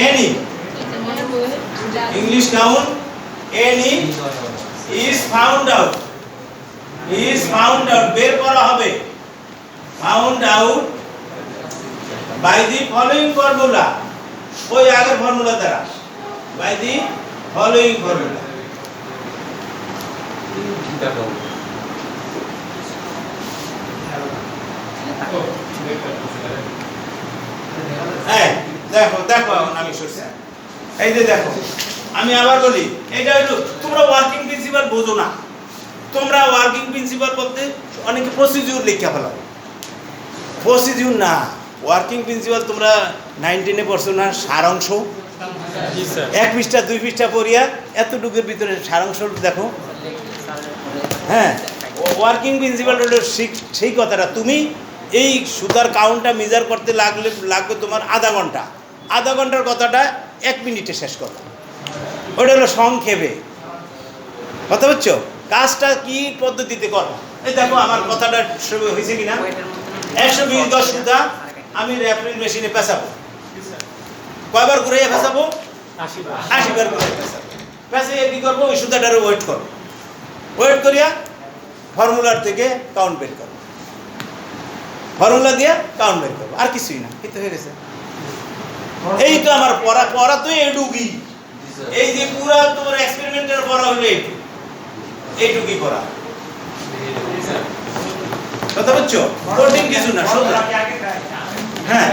any is found out বের করা হবে। found out by the following formula, ওই আগের ফর্মুলা দ্বারা, by the following formula। এই দেখো আমি শুনছি। এই যে দেখো আমি আবার বলি, এটা হলো তোমরা ওয়ার্কিং প্রিন্সিপাল বোঝো না। তোমরা ওয়ার্কিং প্রিন্সিপাল বলতে অনেকে প্রসিডিউর লিখে ফেলো। প্রসিডিউর না, ওয়ার্কিং প্রিন্সিপাল তোমরা 19-এ পড়ছো না? সারাংশ। 1 পৃষ্ঠা 2 পৃষ্ঠা পড়িয়া এতটুকুর ভিতরে সারাংশ দেখো। হ্যাঁ, ওয়ার্কিং প্রিন্সিপাল হলো সেই কথাটা। তুমি এই সুতার কাউন্টটা মেজার করতে লাগবে তোমার আধা ঘন্টার কথাটা 1 মিনিটে শেষ করো। ওটা হলো সংক্ষেপে, কথা বুঝছো? কাজটা কি পদ্ধতিতে করো? এই দেখো আমার কথাটা হয়েছে কিনা। 120 গজ সুতা আমি র্যাপিং মেশিনে পেঁচাবো। কয়বার ঘুরাইয়া পেঁচাবো? 80 বার ঘুরাইয়া পেঁচাবো। পেঁচাইয়া কি করবো? ওই সুতাটারে ওয়েট করিয়া ফর্মুলার থেকে কাউন্ট বের করবো, ফর্মুলা দিয়ে কাউন্ট বের করবো, আর কিছুই না। কিন্তু হয়ে গেছে। এই তো আমার পড়া তো এইটুকুই। এই যে পুরা তোমার এক্সপেরিমেন্টের পড়া হলো এইটুকুই পড়া, কথা বুঝছো? কঠিন কিছু না, সোজা। হ্যাঁ,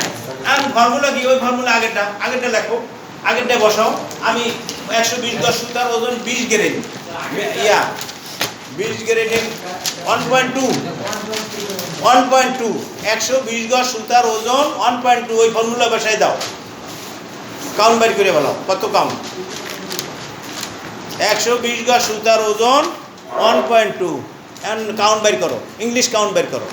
আমি ফর্মুলা কি, ওই ফর্মুলা আগেরটা লেখো, আগেরটা বসাও। আমি 120 গজ সুতার ওজন 20 গ্রেড, 20 গ্রেডের 1.2 120 গজ সুতার ওজন 1.2, ওই ফর্মুলা বসাই দাও। কাউন্ট বাইর করে বলো কত কাউন্ট। 120 গজ সুতার ওজন 1.2, এন্ড কাউন্ট বাইর করো, ইংলিশ কাউন্ট বাইর করো।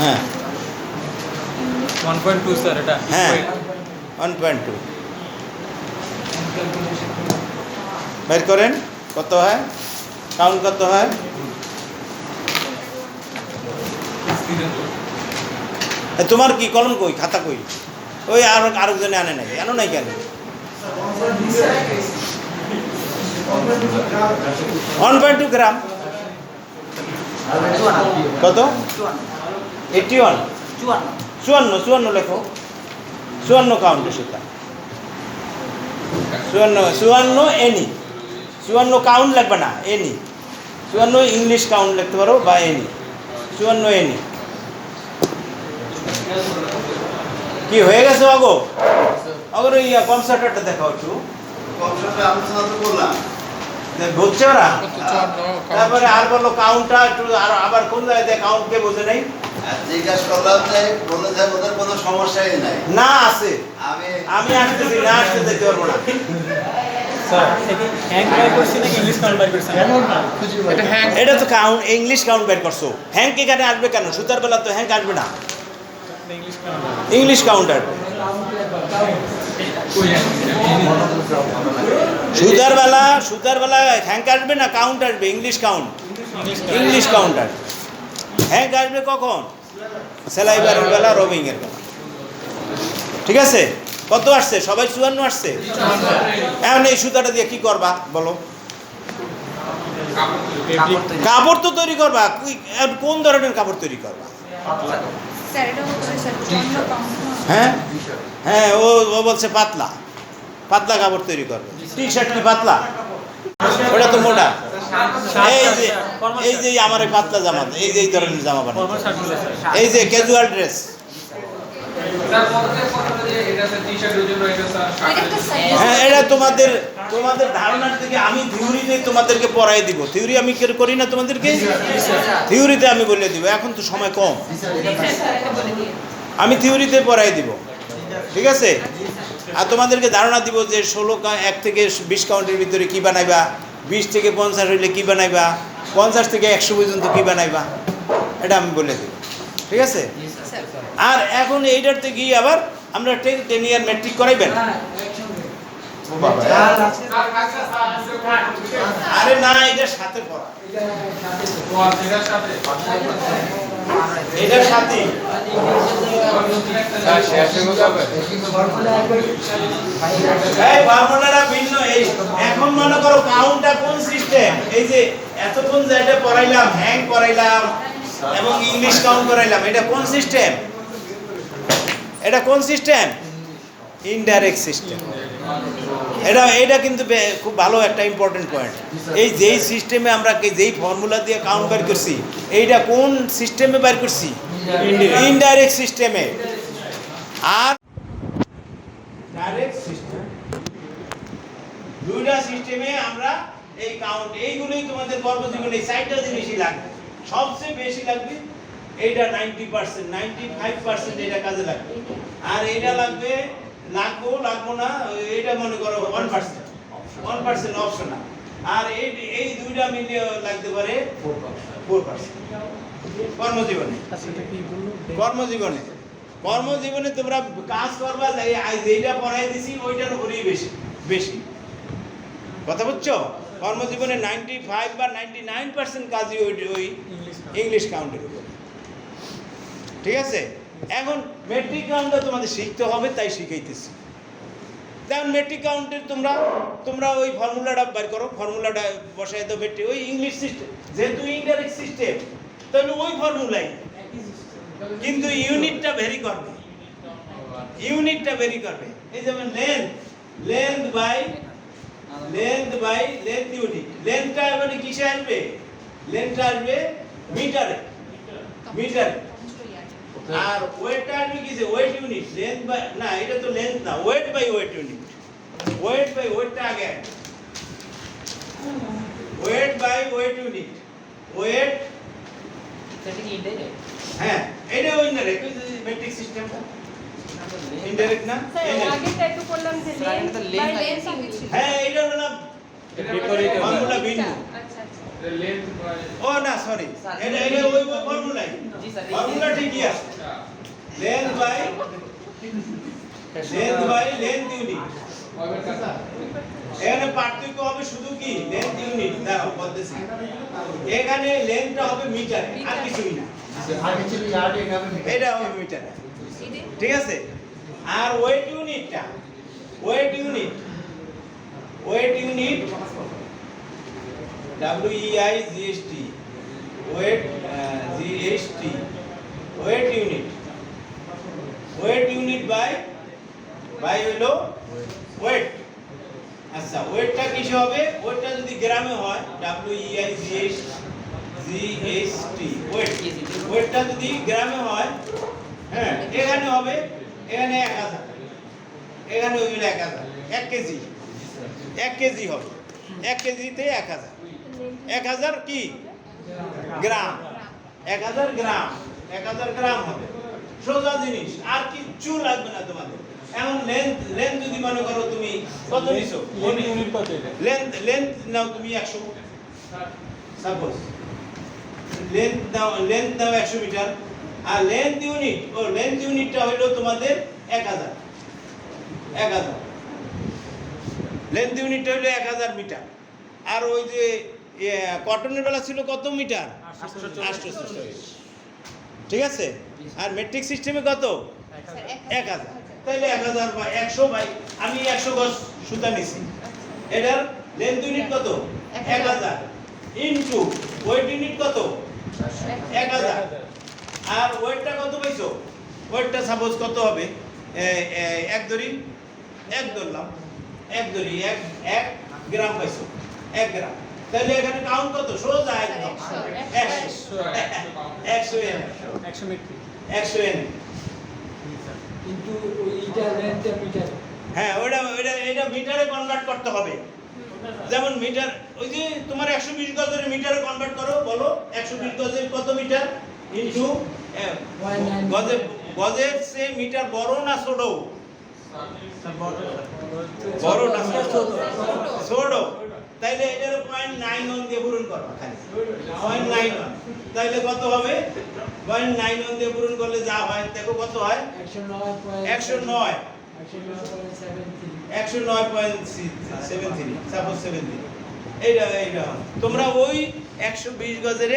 হ্যাঁ 1.2 স্যার এটা। হ্যাঁ 1.2 বের করেন কত হয়, কাউন্ট কত হয়। তোমার কি কলম কই, খাতা কই? ওই আরেকজনে আনে নাই, আনো নাই কেন? 1.2 গ্রাম কত? 81 54 লেখো। 54 কাউন্টে সেটা 54 এনি। 54 কাউন্ট লাগবে না, এনি। 54 ইংলিশ কাউন্ট লিখতে পারো বা এনি। 54 এনি কি হয়ে গেছে? অগর কনসার্টারটা দেখাও একটু। বুঝছে ওরা? তারপরে আর বললো কাউন্টটা একটু, আর আবার কোন জায়গায় কাউন্ট কে বোঝে নাই? জিজ্ঞাসা করলাম যে বলে যে ওদের কোনো সমস্যাই নাই। না আছে, আমি আসতেছি, না আসতে যেতে পারবো না। স্যার হ্যাং বাই করছি নাকি ইংলিশ কাউন্ট বাই করছেন? এটা তো কাউন্ট, ইংলিশ কাউন্ট বের করছো। হ্যাঙ্ক এখানে আসবে কেন? সুতার বেলা তো হ্যাঙ্ক আসবে না, ইংলিশ কাউন্ট আসবে। সুতার বেলা হ্যাঙ্ক আসবে না, কাউন্ট আসবে, ইংলিশ কাউন্ট আসবে। হ্যাঙ্ক আসবে কখন? সেলাইবারের বেলা, রবিং এর বেলা। ঠিক আছে? কত আসছে? সবাই 54 আসছে। এখন এই সুতাটা দিয়ে কি করবা বলো? কাপড় তো তৈরি করবা। কোন ধরনের কাপড় তৈরি করবা? হ্যাঁ হ্যাঁ, ও বলছে পাতলা কাপড় তৈরি করবে। টি শার্ট কি পাতলা? ওটা তো মোটা। এই যে আমার এই পাতলা জামা, এই যে এই ধরনের জামা বানায়, এই যে ক্যাজুয়াল ড্রেস। হ্যাঁ, এটা তোমাদের ধারণার থেকে আমি থিওরিতে তোমাদেরকে পড়াই দিব। থিওরি আমি করি না তোমাদেরকে, থিওরিতে আমি বলে দিব। এখন তো সময় কম, আমি থিওরিতে পড়াই দিব। ঠিক আছে? আর তোমাদেরকে ধারণা দিব যে 1 থেকে 20 কাউন্টের ভিতরে কি বানাইবা, 20 থেকে 50 হইলে কি বানাইবা, 50 থেকে 100 পর্যন্ত কি বানাইবা, এটা আমি বলে দেব। ঠিক আছে? আর এখন এইটাতে গিয়ে আবার আমরা 10 ইয়ার ম্যাট্রিক করাইবেন। আরে না, এটার সাথে পড়া, এটার সাথে ফর্মুলাটা ভিন্ন। এখন মনে করো কাউন্টটা কোন সিস্টেম, এই যে এতক্ষণ যেটা পড়াইলাম, হ্যাং পড়াইলাম এবং ইংলিশ কাউন্ট করাইলাম, এটা কোন সিস্টেম? Indirect system. এটা কিন্তু খুব ভালো একটা ইম্পর্টেন্ট পয়েন্ট। এই যেই সিস্টেমে আমরা যেই ফর্মুলা দিয়ে কাউন্ট বের করছি, এইটা কোন সিস্টেমে বের করছি? ইনডাইরেক্ট সিস্টেমে। আর ডাইরেক্ট সিস্টেম, দুইটা সিস্টেমে আমরা এই কাউন্ট, এইগুলোই তোমাদের কর্মজীবনে এই 4টা জিনিসই লাগবে। সবচেয়ে বেশি লাগবে এইটা 90%, 95% এটা কাজে লাগবে। আর এইটা লাগবে, লাগবো না, এটা মনে করো 1%, 1% অপশনাল। আর এই দুইটা মিলিয়ে লাগতে পারে 4%। কর্মজীবনে, আচ্ছা এটা কি বললো কর্মজীবনে তোমরা কাজ করবা, যেইটা পড়াই দিছি ওইটার উপরেই বেশি বেশি। কথা বুঝছো? কর্মজীবনে 95 বা 99% কাজই ওই ইংলিশ কাউন্টের উপর। ঠিক আছে? এখন মেট্রিক কাউন্টটা তোমাদের শিখতে হবে, তাই শিখাইতেছি। যেমন মেট্রিক কাউন্টের তোমরা ওই ফর্মুলাটা বের করো, ফর্মুলাটা বসাই দাও মেট্রিক, ওই ইংলিশ সিস্টেম, যেহেতু ইনডাইরেক্ট সিস্টেম তাহলে ওই ফর্মুলাই, কিন্তু ইউনিটটা ভেরি করবে, এই যেমন লেন্থ বাই লেন্থ ইউনিট। লেন্থটা মানে কিসে আসবে? লেন্থটা আসবে মিটারে, আর ওয়েটটা আসবে কিসে? Wait unit. লেন্থ বাই, না এটা তো লেন্থ না, ওয়েট বাই ওয়েট ইউনিট। ওয়েটটা আগে, weight by weight unit. Weight, সেটা কি ইনডাইরেক্ট? হ্যাঁ এটা ইনডাইরেক্ট, মেট্রিক সিস্টেমটা ইনডাইরেক্ট না? আগেটা একটু করলাম যে স্যার, এটা তো length লেন্থ আছে। ইউনিট ছিল। হ্যাঁ এটা হলো না, বিপরীত ফর্মুলা ভিন্ন। আচ্ছা আচ্ছা ও না সরি, স্যার, এটা ওই ফর্মুলাই, জি স্যার, ফর্মুলা ঠিকই আছে। Length by length unit. এখানে পার্থক্য হবে শুধু কি লেন্থ ইউনিট। দাঁড়াও বলতেছি, এখানে লেন্থটা হবে মিটারে, আর কিছুই না, এটা হবে মিটারে। ঠিক আছে? আর weight unit WEIGST, weight GST, weight unit by হলো ওয়েট। আচ্ছা ওয়েটটা কিসে হবে? ওয়েটটা যদি গ্রামে হয়, WEIGST ওয়েটটা যদি গ্রামে হয়, হ্যাঁ এখানে হবে, এখানে 1000, এখানে হইল 1000, 1 কেজি, 1 কেজি হবে, 1 কেজিতে 1000, 1000 কি গ্রাম, 1000 গ্রাম হবে। সোজা জিনিস, আর কিচ্ছু লাগবে না তোমাদের। এখন লেন্থ যদি মনে করো তুমি কত নিছো, লেন্থ নাও তুমি 100, সাপোজ লেন্থ নাও 100 মিটার, আর লেন্থ ইউনিটটা হলো তোমাদের 1000, লেন্থ ইউনিটটা হলো 1000 মিটার। আর ওই যে কটনের বেলা ছিল কত মিটার? 840। ঠিক আছে? আর মেট্রিক সিস্টেমে কত? 1000। তাইলে 1000 বা 100 বাই, আমি 100 গজ সুতা নিছি, এটার লেন্থ ইউনিট কত? 1000 ইনটু ওয়েট ইউনিট কত? 1000। আর ওয়েটটা কত পাইছো? ওয়েটটা সাপোজ কত হবে? এক ধরলাম, 1 গ্রাম পাইছো, 1 গ্রাম। তাহলে এখানে কাউন্ট কত? সোজা একদম 100 এন। কিন্তু ওইটা লেন্থটা মিটারে। হ্যাঁ এটা মিটারে কনভার্ট করতে হবে। যেমন মিটার, ওই যে তোমার 120 গজের মিটারে কনভার্ট করো, বলো 120 গজের কত মিটার ইনটু গজের সে মিটার বড় না ছোট? বড় না ছোট? তাইলে এটার 0.91 দিয়ে পূরণ করো, খালি 0.91। তাইলে কত হবে? 0.91 দিয়ে পূরণ করলে যা হয় দেখো কত হয়? 109, 109.73, সাপোজ 73। এইটা তোমরা ওই 120 গজের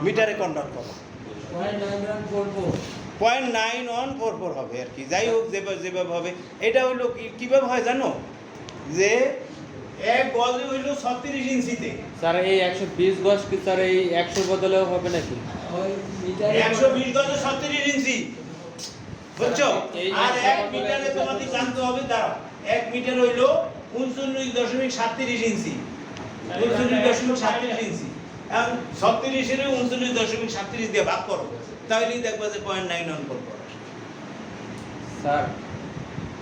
মিটারে কনভার্ট করো, 0.9144 হবে আর কি। যাই হোক যেভাবে হবে, এটা হলো কিভাবে হয় জানো? যে এক গজে হইল 36 ইঞ্চিতে। স্যার এই 120 গজ কি স্যার এই 100 বদলেও হবে নাকি? 120 গজে 36 ইঞ্চি, বুঝছো? আর 1 মিটারে তোমাদের জানতে হবে, দাঁড়াও, 1 মিটার হইল 39.37 ইঞ্চি, 39.37 ইঞ্চি। এখন 36 এর 39.37 দিয়ে ভাগ করো, তাহলেই দেখবা যে 0.91 করবে। স্যার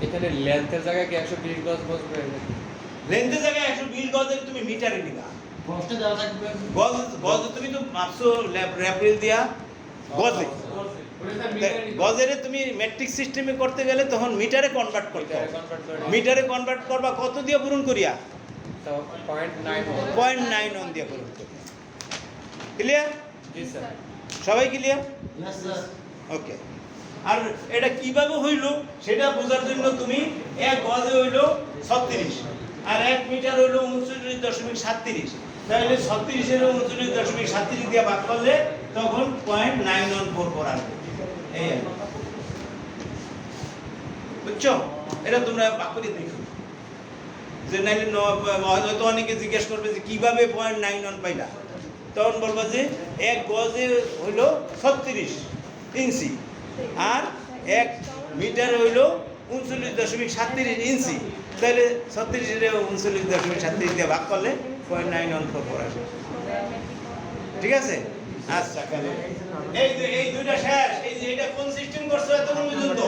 এখানে লেন্থের জায়গায় কি 120 গজ বসবে নাকি? লেন্থের জায়গায় 120 গজের তুমি মিটারে নিবা, কষ্টে দেওয়া থাকবে। গজ তুমি তো মাপছো র্যাপরিল দিয়া গজে, গজের তুমি মেট্রিক সিস্টেমে করতে গেলে তখন মিটারে কনভার্ট করতে হবে। মিটারে কনভার্ট করবা কত দিয়ে পূরণ করিয়া? 0.91 দিয়ে পূরণ করিয়া। ক্লিয়ার? সবাই ক্লিয়ার? ওকে। আর এটা কিভাবে হইল সেটা বোঝার জন্য তুমি 1 গজে হইল 36 আর 1 মিটার হইল 39.37, তাহলে 36 এর 39.37 দিয়ে ভাগ করলে তখন 0.914 আসবে। এই আর কি। বুঝছো? এটা তোমরা ভাগ করে দেখো, যে নাইলে হয়তো অনেকে জিজ্ঞেস করবে যে কিভাবে 0.91 পাইলা, তখন বলবা যে 1 গজে হইল 36 ইঞ্চি আর 1 মিটার হইল 39.37 ইঞ্চি, তাহলে 36 এর 39.37 দিয়ে ভাগ করলে 0.914 আসবে। ঠিক আছে? আচ্ছা, এই দুইটা শেষ। এই যে এটা কোন সিস্টেম করছো এতক্ষণ পর্যন্ত?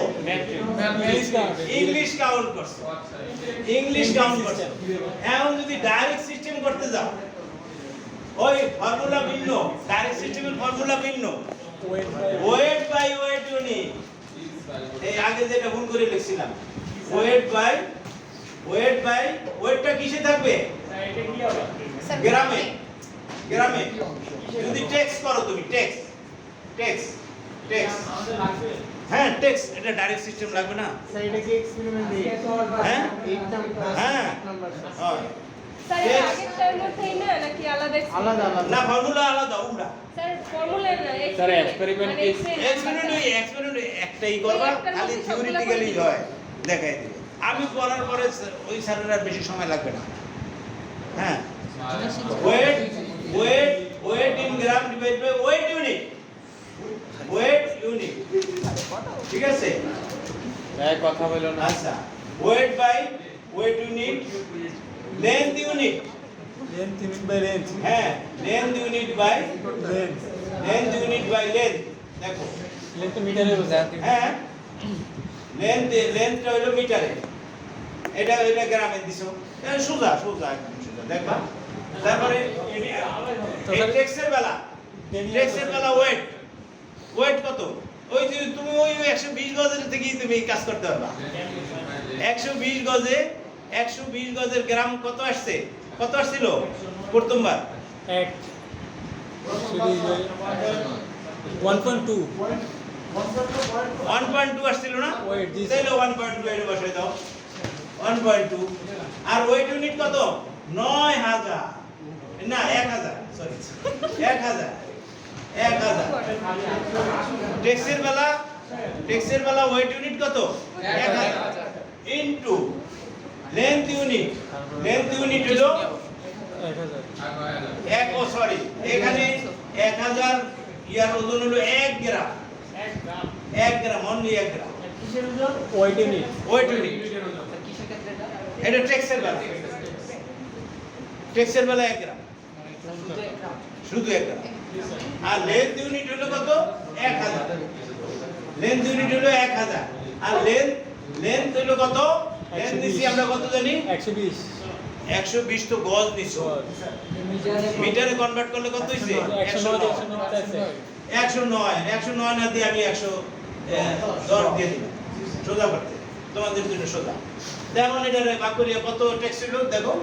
ইংলিশ কাউন্ট করছো, ইংলিশ কাউন্ট করছো। এখন যদি ডাইরেক্ট সিস্টেম করতে যাও, ওই ফর্মুলা ভিন্ন, ডাইরেক্ট সিস্টেমের ফর্মুলা ভিন্ন। ওয়েট বাই ওয়েট ইউনিট, এই আগে যেটা ভুল করে লিখছিলাম, ওয়েট বাই ওয়েটটা কিসে থাকবে? গ্রামে। গ্রামে যদি টেক্স করো তুমি, টেক্স হ্যাঁ টেক্স, এটা ডাইরেক্ট সিস্টেম লাগবে না? হ্যাঁ হ্যাঁ স্যার এটা আগের টাইম মধ্যেই না নাকি আলাদা? না, ফর্মুলা আলাদা, উল্টা। স্যার ফর্মুলা না, স্যার, experiment কি? এক্সপেরিমেন্ট একটাই করবা, খালি থিওরিটিক্যালি হয়, দেখাই দিবে। আমি পড়ার পরে ওই স্যারের আর বেশি সময় লাগবে না। হ্যাঁ, weight in gram divide by weight unit, ঠিক আছে? কথা বলো না। আচ্ছা, weight by weight unit, length unit, হ্যাঁ লেন্থ ইউনিট বাই লেন্থ। দেখো হ্যাঁ, লেন্থটা হলো মিটারে, এটা গ্রামে দিছো, সোজা একদম সোজা, দেখবা। তারপরে টেক্সের বেলা ওয়েট কত? ওই যে তুমি ওই 120 গজের থেকেই তুমি কাজ করতে পারবা। 120 গজের গ্রাম কত আসছে? কত আসছিল প্রথমবার? 1.2 আসছিল না? তাহলে 1.2 এর বসাই দাও, 1.2। আর ওয়েট ইউনিট কত? 9000 না 1000, সরি 1000। টেক্সের বেলা ওয়েট ইউনিট কত? 1000 ইনটু লেন্থ ইউনিট হলো এখানে 1000, ইয়ার ওজন হলো 1 গ্রাম, অনলি 1 গ্রাম। ওয়েট ইউনিট এটা টেক্সের বেলা 1 গ্রাম, শুধু 1 গ্রাম। আর লেন্থ ইউনিট হলো কত? 1000। লেন্থ ইউনিট হলো 1000 আর লেন্থ হলো কত? লেন্থ নিছি আমরা কত জানি? 120 তো গজ নিছো, মিটারে কনভার্ট করলে কত হইছে? 109 না দিয়ে আমি 110 দিয়ে দিলাম সোজা করতে, তোমাদের জন্য সোজা। যেমন এটা ভাগ করিয়া কত টেক্স ছিল দেখো,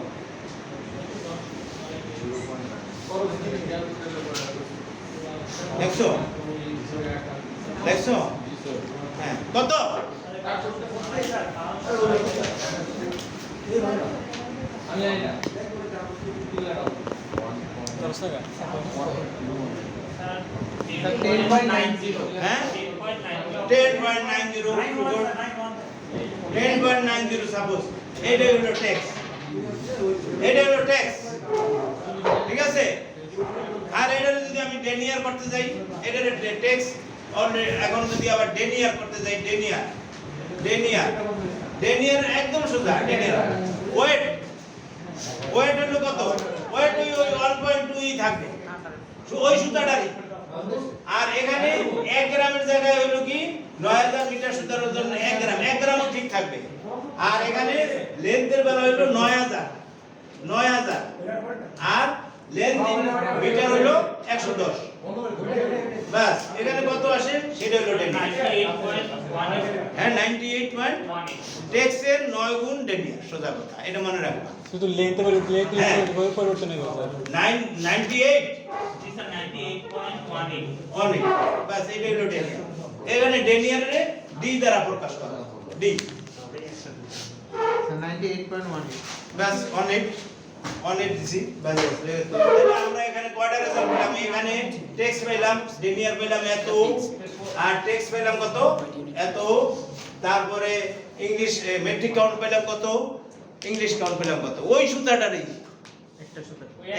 দেখছো? হ্যাঁ, কত? 10.90 হ্যাঁ 10.90 সাপোজ। এটা হলো ট্যাক্স, ঠিক আছে? আর এটা যদি আমি ডেনিয়ার করতে যাই, এটা ট্যাক্স অলরেডি। এখন যদি আবার ডেনিয়ার করতে যাই, ডেনিয়ার একদম সোজা। ডেনিয়ার ওয়েট হলো কত? ওয়েট ওই 1.2 থাকবে, ওই সুতাটারই। আর এখানে 1 গ্রামের জায়গায় হলো কি 9000 মিটার সুতার ওজন 1 গ্রাম, 1 গ্রামও ঠিক থাকবে। আর এখানে লেন্থের বেলা হলো 9000 আর লেন্থ মিটার হলো 110 বাস এখানে কত আসে সেটা হলো ডেনিয়ার 98.18 হ্যাঁ 98 টেক্সের 9 গুণ ডেনিয়ার সোজা কথা এটা মনে রাখবা শুধু লেন্থে হ্যাঁ। পরিবর্তন হয়ে গেছে 98 This is 98.18 অনেক বাস এটা হলো ডেনিয়ার এখানে ডেনিয়ারে ডি দ্বারা প্রকাশ করা ডি বাস অনেক দিছি বাস তাহলে আমরা এখানে কয়টা রেজাল্ট পেলাম এখানে টেক্স পেলাম ডেনিয়ার পেলাম এত আর টেক্স পেলাম কত এত তারপরে ইংলিশ মেট্রিক কাউন্ট পেলাম কত ইংলিশ কাউন্ট পেলাম কত ওই সূত্রটারই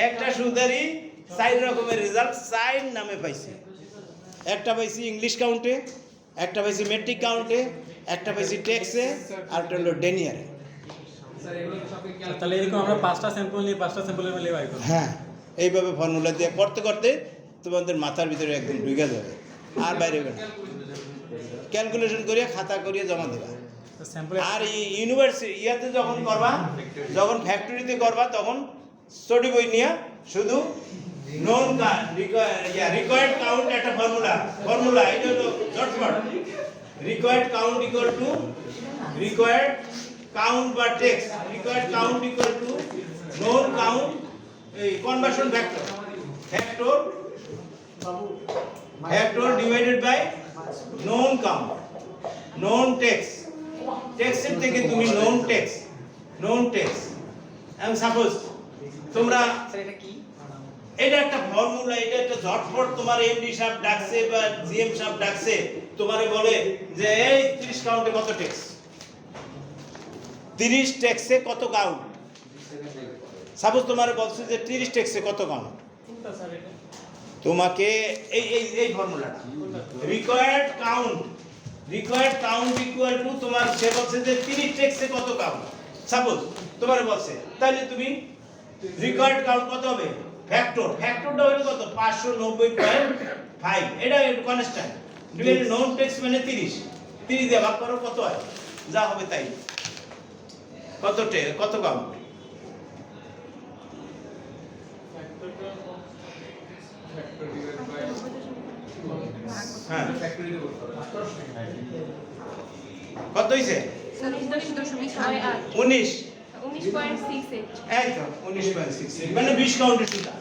একটা সূত্রেরই চার রকমের রেজাল্ট চার নামে পাইছি একটা পাইছি ইংলিশ কাউন্টে একটা পাইছি মেট্রিক কাউন্টে একটা পাইছি টেক্সে আর একটা হলো ডেনিয়ারে তাহলে এরকম আমরা 5টা স্যাম্পল নিয়ে 5টা স্যাম্পলের মিলে বাই করব হ্যাঁ এইভাবে ফর্মুলা দিয়ে করতে করতে তোমাদের মাথার ভিতরে একদম ঢুকে যাবে আর বাইরে হবে না ক্যালকুলেশন করিয়ে খাতা করিয়ে জমা দেবা তো স্যাম্পল আর ইউনিভার্সিটি ইয়াতে যখন করবা যখন ফ্যাক্টরিতে করবা তখন স্টাডি বই নিয়ে শুধু নন রিকোয়ার্ড কাউন্ট একটা ফর্মুলা এটা হলো ঝটপট required count equal to required count বা tex required count equal to known count এই conversion factor divided by known count known tex টেক্সটের থেকে তুমি নন টেক্সট এবং সাপোজ তোমরা স্যার এটা কি এটা একটা ফর্মুলা এটা একটা ঝটপট তোমার এমডি সাহেব ডাকছে বা জিএম সাহেব ডাকছে তোমারে বলে যে এই 30 কাউন্টে কত টেক্স 30 টেক্সে কত কাউন্ট সাপোজ তোমারে বলছে যে 30 টেক্সে কত কাউন্ট তোমাকে এই ফর্মুলাটা রিকোয়ার্ড কাউন্ট ইকুয়াল টু তোমার সে বলছে যে 30 টেক্সে কত কাউন্ট সাপোজ তোমারে বলছে তাহলে তুমি রিকোয়ার্ড কাউন্ট কত হবে ফ্যাক্টরটা হলো কত 590.5 এটা কনস্ট্যান্ট ডিভাইডেড নন টেক্সট মানে 30 দিয়ে ভাগ করো কত হয় যা হবে তাই কত কাউন্ট হ্যাঁ কত হইছে 19.68 19 19.68 এই তো 19.6 মানে 20 কাউন্টের সুতা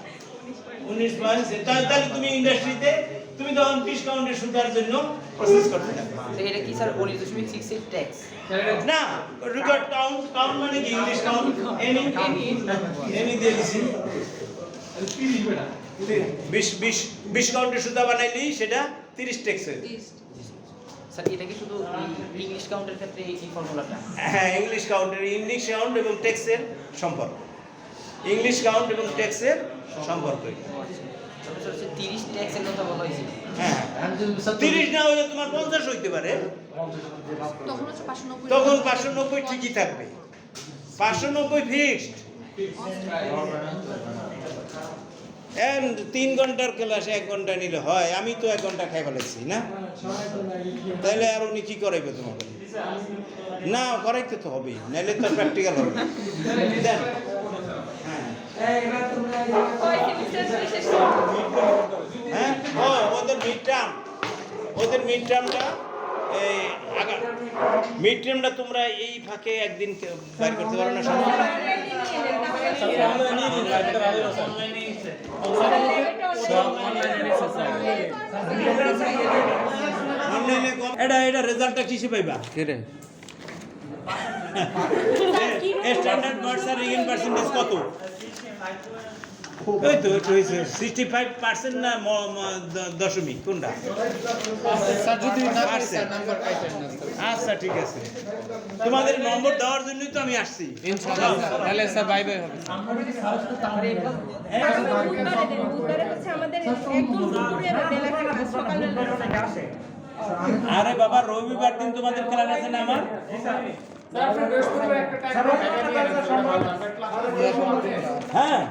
19.6 তাহলে তুমি ইন্ডাস্ট্রিতে তুমি তখন 20 কাউন্টের সুতার জন্য প্রসেস করতে থাকবে তো এটা কি স্যার 19.68 ট্যাক্স না রেকর্ড কাউন্ট মানে কি ইংলিশ কাউন্ট এনি দিয়ে দিছি 20 কাউন্টের সুতা বানাইলি সেটা 30 টেক্সের স্যার এটা কি শুধু ইংলিশ কাউন্টের ক্ষেত্রে এই ফর্মুলাটা হ্যাঁ ইংলিশ কাউন্ট এবং টেক্সের সম্পর্ক ইংলিশ কাউন্ট এবং টেক্সের সম্পর্ক তবে স্যার 30 ট্যাক্সের কথা বলা হয়েছে হ্যাঁ 30 না হলে তোমার 50 হইতে পারে তখন হচ্ছে 590 তখন 590 ঠিকই থাকবে 590 ফিক্সড এন্ড 3 ঘন্টার ক্লাস 1 ঘন্টা নিলে হয় আমি তো 1 ঘন্টা খাই ফেলেছি না তাহলে আর উনি কি করাইবে তোমাকে না করাইতে তো হবেই নাহলে তো প্র্যাকটিক্যাল হবে দেন হ্যাঁ এবার তোমরা ওই সেমিস্টার শেষ হ্যাঁ ও ওদের মিড টার্মটা এই আগা মিড টার্মটা তোমরা এই ফাঁকে একদিন বাইর করতে পারো না সমস্যা না এটা রেজাল্টটা কিসে পাইবা কে রে স্ট্যান্ডার্ড মার্কস আর রিগেন পার্সেন্টেজ কত ওই তো একটু হয়েছে 65% না দশমিক কোনটা আচ্ছা ঠিক আছে তোমাদের নম্বর দেওয়ার জন্যই তো আমি আসছি তাহলে স্যার বাই বাই হবে বুধবারে হচ্ছে আমাদের একদম দুপুরে বেলা থেকে সকালবেলা আরে বাবা রবিবার দিন তোমাদের ক্লাস আছে না আমার হ্যাঁ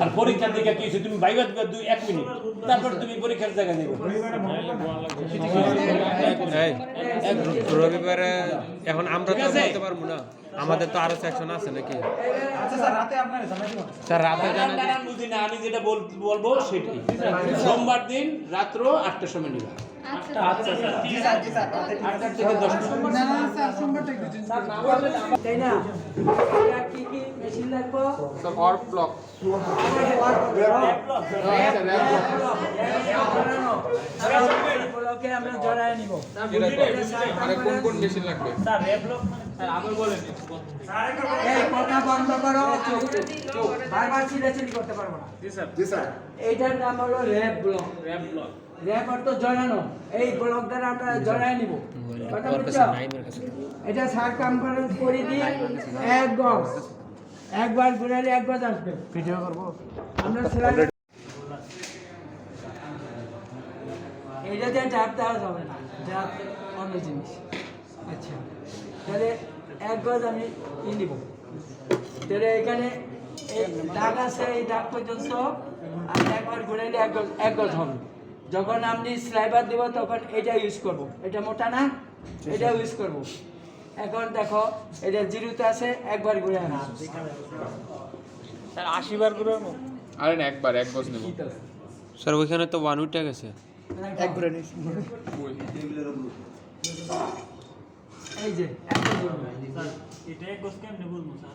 আর পরীক্ষার দিকে কি হয়েছে তুমি বাইবা দিবা 1 মিনিট তারপর তুমি পরীক্ষার জায়গা দেবে এই রবিবারে এখন আমরা তো বলতে পারবো না আমাদের তো আরো সেকশন আছে নাকি? স্যার রাতে জানা নানান বুঝি না, আমি যেটা বলবো সেটাই। সোমবার দিন রাত্র 8টার সময় নিবা। 8টা থেকে 10টা। তাই না? এটা কি কি মেশিন লাগবে? স্যার ওয়ার্ক ব্লক ব্লকে আমরা জড়ায় নিব। আরে কোন কোন মেশিন লাগবে? এই কথা বন্ধ করো, চুপ। বারবার চিল্লাচিল্লি করতে পারবো না। এইটার নাম হলো র্যাপ ব্লক। র্যাপ অর্থ জড়ানো। এই ব্লক দ্বারা আমরা জড়ায় নিব। কথা বুঝছো? এটা সার্কামফারেন্স পরিধি 1 গজ। একবার ঘুরালে 1 গজ আসবে। ভিডিও করব আমরা স্লাইড। এইটাতে চাপ দেওয়া যাবে না, চাপ অন্য জিনিস। আচ্ছা, তাহলে 1 গজ আমি নিব। তাহলে এখানে এই দাগ আছে, এই দাগ পর্যন্ত আমি একবার ঘুরাইলে 1 গজ হবে। যখন আপনি স্লাইবার দিব তখন এটা ইউজ করব। এটা মোটা না, এটা ইউজ করব। এখন দেখো এটা জিরোতে আছে, একবার ঘুরে আনা। স্যার 80 বার করে আরে না একবার 1 গজ নেব স্যার। ওইখানে তো 1 উঠে গেছে। এক ঘুরে নিস। এই যে এক গজ ঘুরবে। এটা এক গোস কেমনে বলবো স্যার?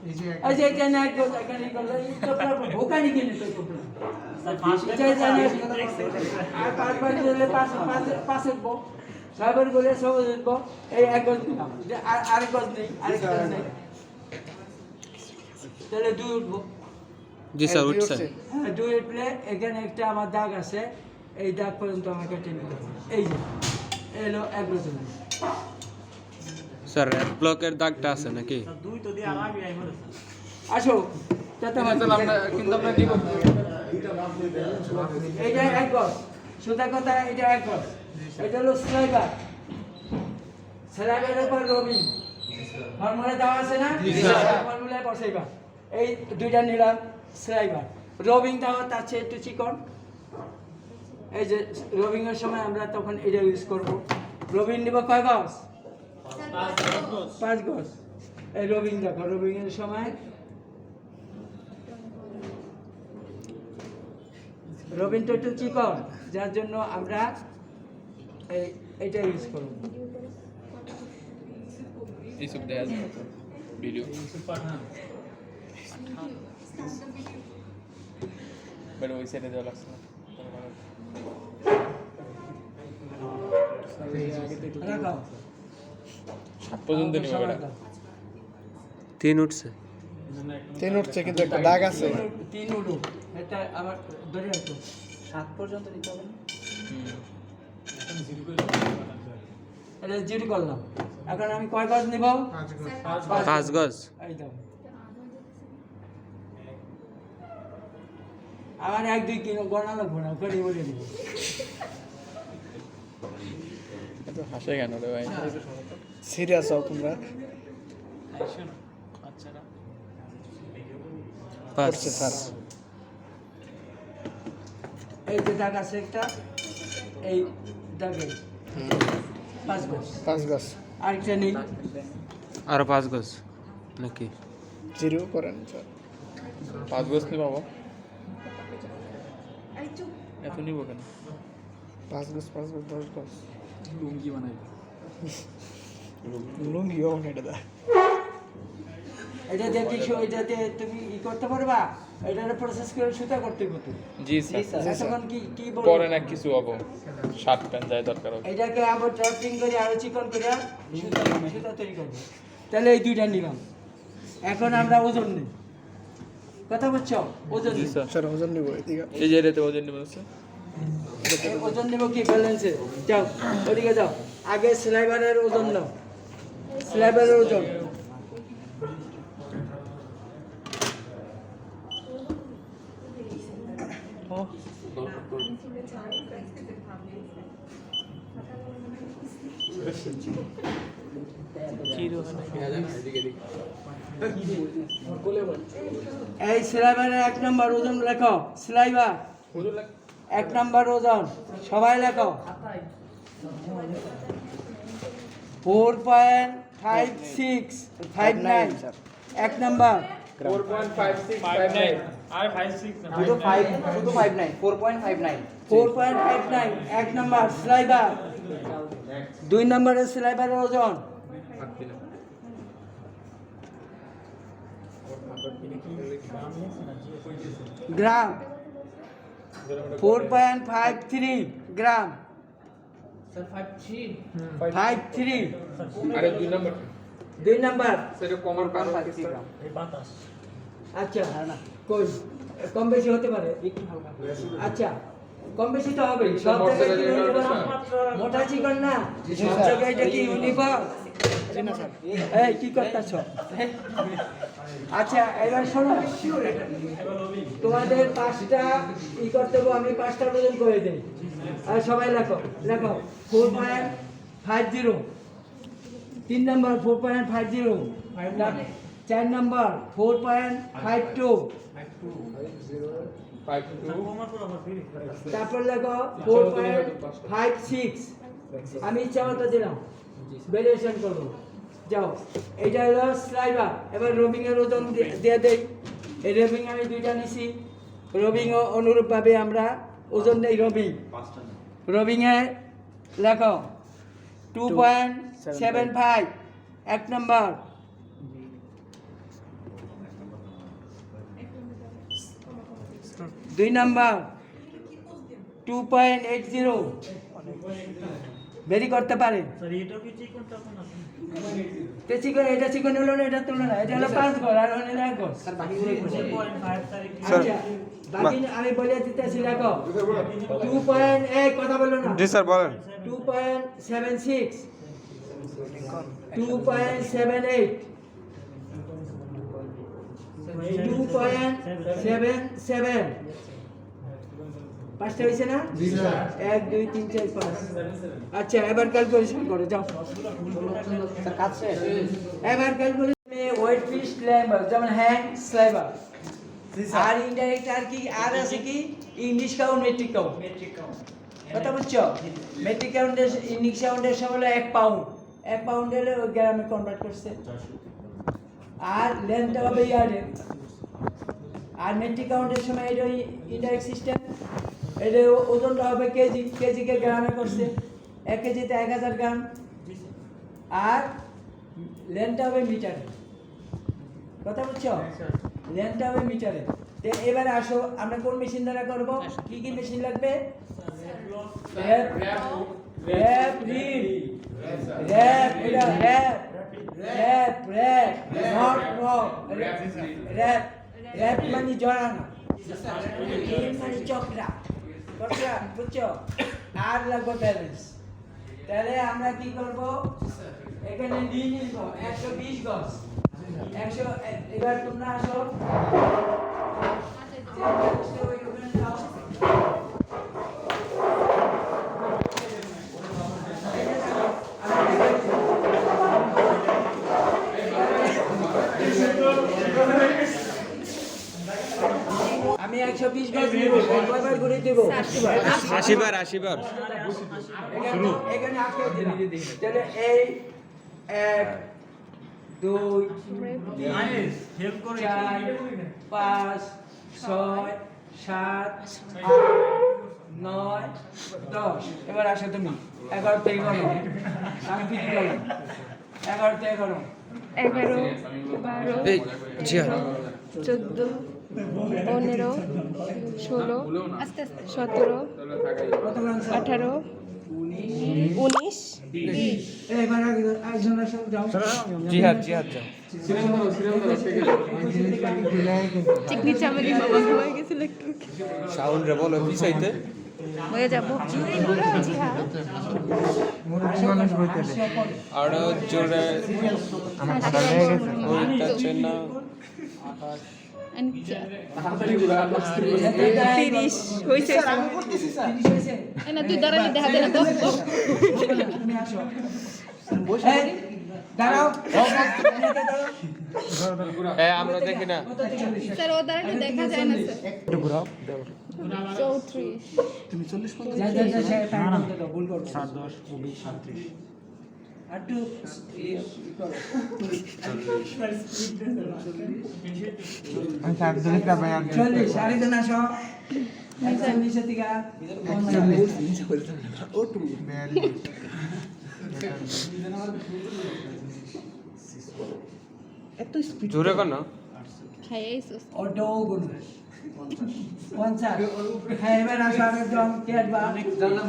এই যে এখানে এক গজ, এখানে করলে এই তো ভোকা নি কেন তো করবে। স্যার 5 আর 5 বার দিলে 5 উঠবো। 6 বার করে 6 উঠবো। এই 1 গজ দিলাম। আর গজ নেই, আরেক গজ নেই। তাহলে 2 উঠবো। জি স্যার উঠছে। 2 উঠলে এখানে একটা আমার দাগ আছে, এই দাগ পর্যন্ত আমাকে টেনে দিতে হবে। এই যে এলো 1 গজ। স্যার র্যাপ ব্লকের দাগটা আছে নাকি? দুই তো দিয়ে আর আগে আই বলে স্যার। আসো তাতে কিন্তু আমরা দিব এইটা 1 গজ। সোজা কথা, এটা 1 গজ। এটা হলো স্লাইবার। স্লাইবারের পর রবিন ফর্মুলা দেওয়া আছে না? ফর্মুলায় বসাইবা। এই দুইটা নিলাম স্লাইবার। রবিং দেওয়া তার চেয়ে একটু চিকন। এই যে রবিং এর সময় আমরা তখন এটা ইউজ করব। রবিন নিব কয় গজ? 5 গজ। এই রবিং দেখো, রবিং এর সময় রবিন তো একটু চিকন, যার জন্য আমরা এইটা ইউজ করব। এইসব দেয়া যায় ভিডিও বড় ওই সাইডে দেওয়া লাগছে রাখো। 7 পর্যন্ত নিব বেটা। 3 উঠছে। 3 উঠছে কিন্তু একটা দাগ আছে। 3 উঠো। এটা আবার ধরে রাখো। 7 পর্যন্ত নিতে হবে না? এটা জিরো করলাম। এখন আমি কয় গজ নিব? 5 গজ। এই দাও। আমার 1 2 কিলো গণা লাগবে না, করে বলে দিব। এত হাসে কেন রে ভাই? সিরিয়াস হও তোমরা। বাচ্চারা 5 স্যার এই যে দাগ আছে একটা, এই দাগে 5 গজ। 5 গজ আরেকটা নেই। আর 5 গজ নাকি? জিরো করেন স্যার। 5 গজ নি বাবা। এত নিব কেন? 5 গজ 10 গজ লুঙ্গি বানাই। লুঙ্গিও এটা দা। এটা দিয়ে কিছু, এটাতে তুমি ই করতে পারবা? এটারে প্রসেস করে সুতা করতে কত? জি স্যার। এখন কি বল? পরে না কিছু হবো। শার্ট প্যান্ট যায় দরকার হবে। এটাকে আবার ড্রাফটিং করে আরো চিকন করে সুতা তৈরি করবো। তাহলে এই দুইটা নিলাম। এখন আমরা ওজন নিই। কথা বলছো? ওজন জি নিই। স্যার। স্যার ওজন নিব এদিকে। এই যে এটাতে ওজন নিব স্যার। এই ওজন নেব কি ব্যালেন্সে? যাও ওদিকে যাও। আগে স্লাইবারের ওজন নাও। স্লাইবারের ওজন এই স্লাইবারের 1 নম্বর ওজন লেখো। স্লাইবার 1 নম্বর ওজন সবাই লেখো। 5659 এক নাম্বার 4.5659 আর 56 না শুধু 59 4.59 4.59 এক নাম্বার স্লাইবার 2 নম্বরের স্লাইবারের ওজন গ্রাম 4.53 গ্রাম স্যার 53 53 আরে 2 নম্বর 2 নাম্বার সেটা কমন কারণ 53 গ্রাম আচ্ছা কই কম বেশি হতে পারে আচ্ছা কম বেশি তো হবে সব জায়গায় কি হতে পারে? মোটা চিকন না সব জায়গায় এটা কি ইউনিফর্ম এই কি করতেছ আচ্ছা এবার শোনো তোমাদের 5টা ই করতে হবে আমি 5টা ওজন করে দেই আর সবাই লেখো লেখো 4.50 3 নাম্বার 4.50 4 নাম্বার 4.52 তারপর লেখো 4.56 আমি ইচ্ছা মতো দিলাম ভ্যারিয়েশন করবো যাও এইটা হলো স্লাইবার এবার রবিং এর ওজন দিয়ে দেই এই রবিং আমি 2টা নিছি রবিং অনুরূপভাবে আমরা ওজন দেই রবিং এ লেখো 2.75 এক নাম্বার 2 নাম্বার 2.80 বেরি করতে পারে তে চিকন এটা চিকন হলো না এটা তুলনা না এটা হলো 5 গড় আর হলো 1 গড় স্যার বাকিগুলো আচ্ছা বাকি আমি বলে দিতেছি দেখো 2.8 কথা বললো না জি স্যার বলেন 2.76 2.78 2.77 পাঁচটা হয়েছে না 1 2 3 4 5 আচ্ছা এবার ক্যালকুলেশন করো যাও স্যার কাজ শেষ এবার ক্যালকুলেশন ওয়েট ফিশ স্লাইবার যেমন হ্যান্ড স্লাইবার আর ইনডাইরেক্ট আর কি আর আছে কি ইংলিশ কাউন্ট মেট্রিক কাউন্ট কথা বুঝছো মেট্রিক কাউন্টের ইংলিশ কাউন্টের সব হলো 1 পাউন্ড 1 পাউন্ডের ওই গ্রামে কনভার্ট করছে আর লেন্থটা হবে ইয়ার্ডে আর মেট্রিক কাউন্টের সময় এটা ইনডাইরেক্ট সিস্টেম এটা ওজনটা হবে কেজি কেজিকে গ্রামে করছে 1 কেজিতে 1000 গ্রাম আর লেন্থটা হবে মিটারে কথা বুঝছো লেন্থটা হবে মিটারে তো এবার আসো আমরা কোন মেশিন দ্বারা করব কি কি মেশিন লাগবে র‍্যাপ রিড র‍্যাপ এটা র‍্যাপ নট র‍্যাপ র‍্যাপ মানে জড়ানো এই মানে চক্রা বুঝছো আর লাগবে ব্যালেন্স তাহলে আমরা কি করব এখানে নিয়ে নিব 120 গজ 100 এবার তোমরা আসো আমি 120 গজ নিব কয়বার ঘুরে দেব 80 বার এখানে আটকে দিলাম তাহলে এই 1 2 3 4 5 6 7 8 9 10 এবার আসো তুমি 11 থেকে গণো আমি কি করলাম 11 থেকে গণো 11 12 এই জি হ্যাঁ 14 15 16 17 18 19 এবার একজন আসো যাও জি হ্যাঁ যাও চিকনি চামেলি বাবা হয়ে গেছিল একটু সাউন্ড রে বলো পিছাইতে হয়ে যাবো জি হ্যাঁ আর জোরে ওইটাছে না 30 হইছে না তুই দাঁড়ালে দেখা দে না তো তুমি আসো এই দাঁড়াও আমরা দেখি না স্যার ও দাঁড়ালে দেখা যায় না স্যার একটু ঘুরাও 34 তুমি 40 যা ভুল করছো 7 10 20 37 একটু করো চল্লিশ আরেকজন আসো একজন নিচে থেকে জোরে কর না ওটাও গুণ 50 হ্যাঁ এবার আসো আরেকজন কে আসবা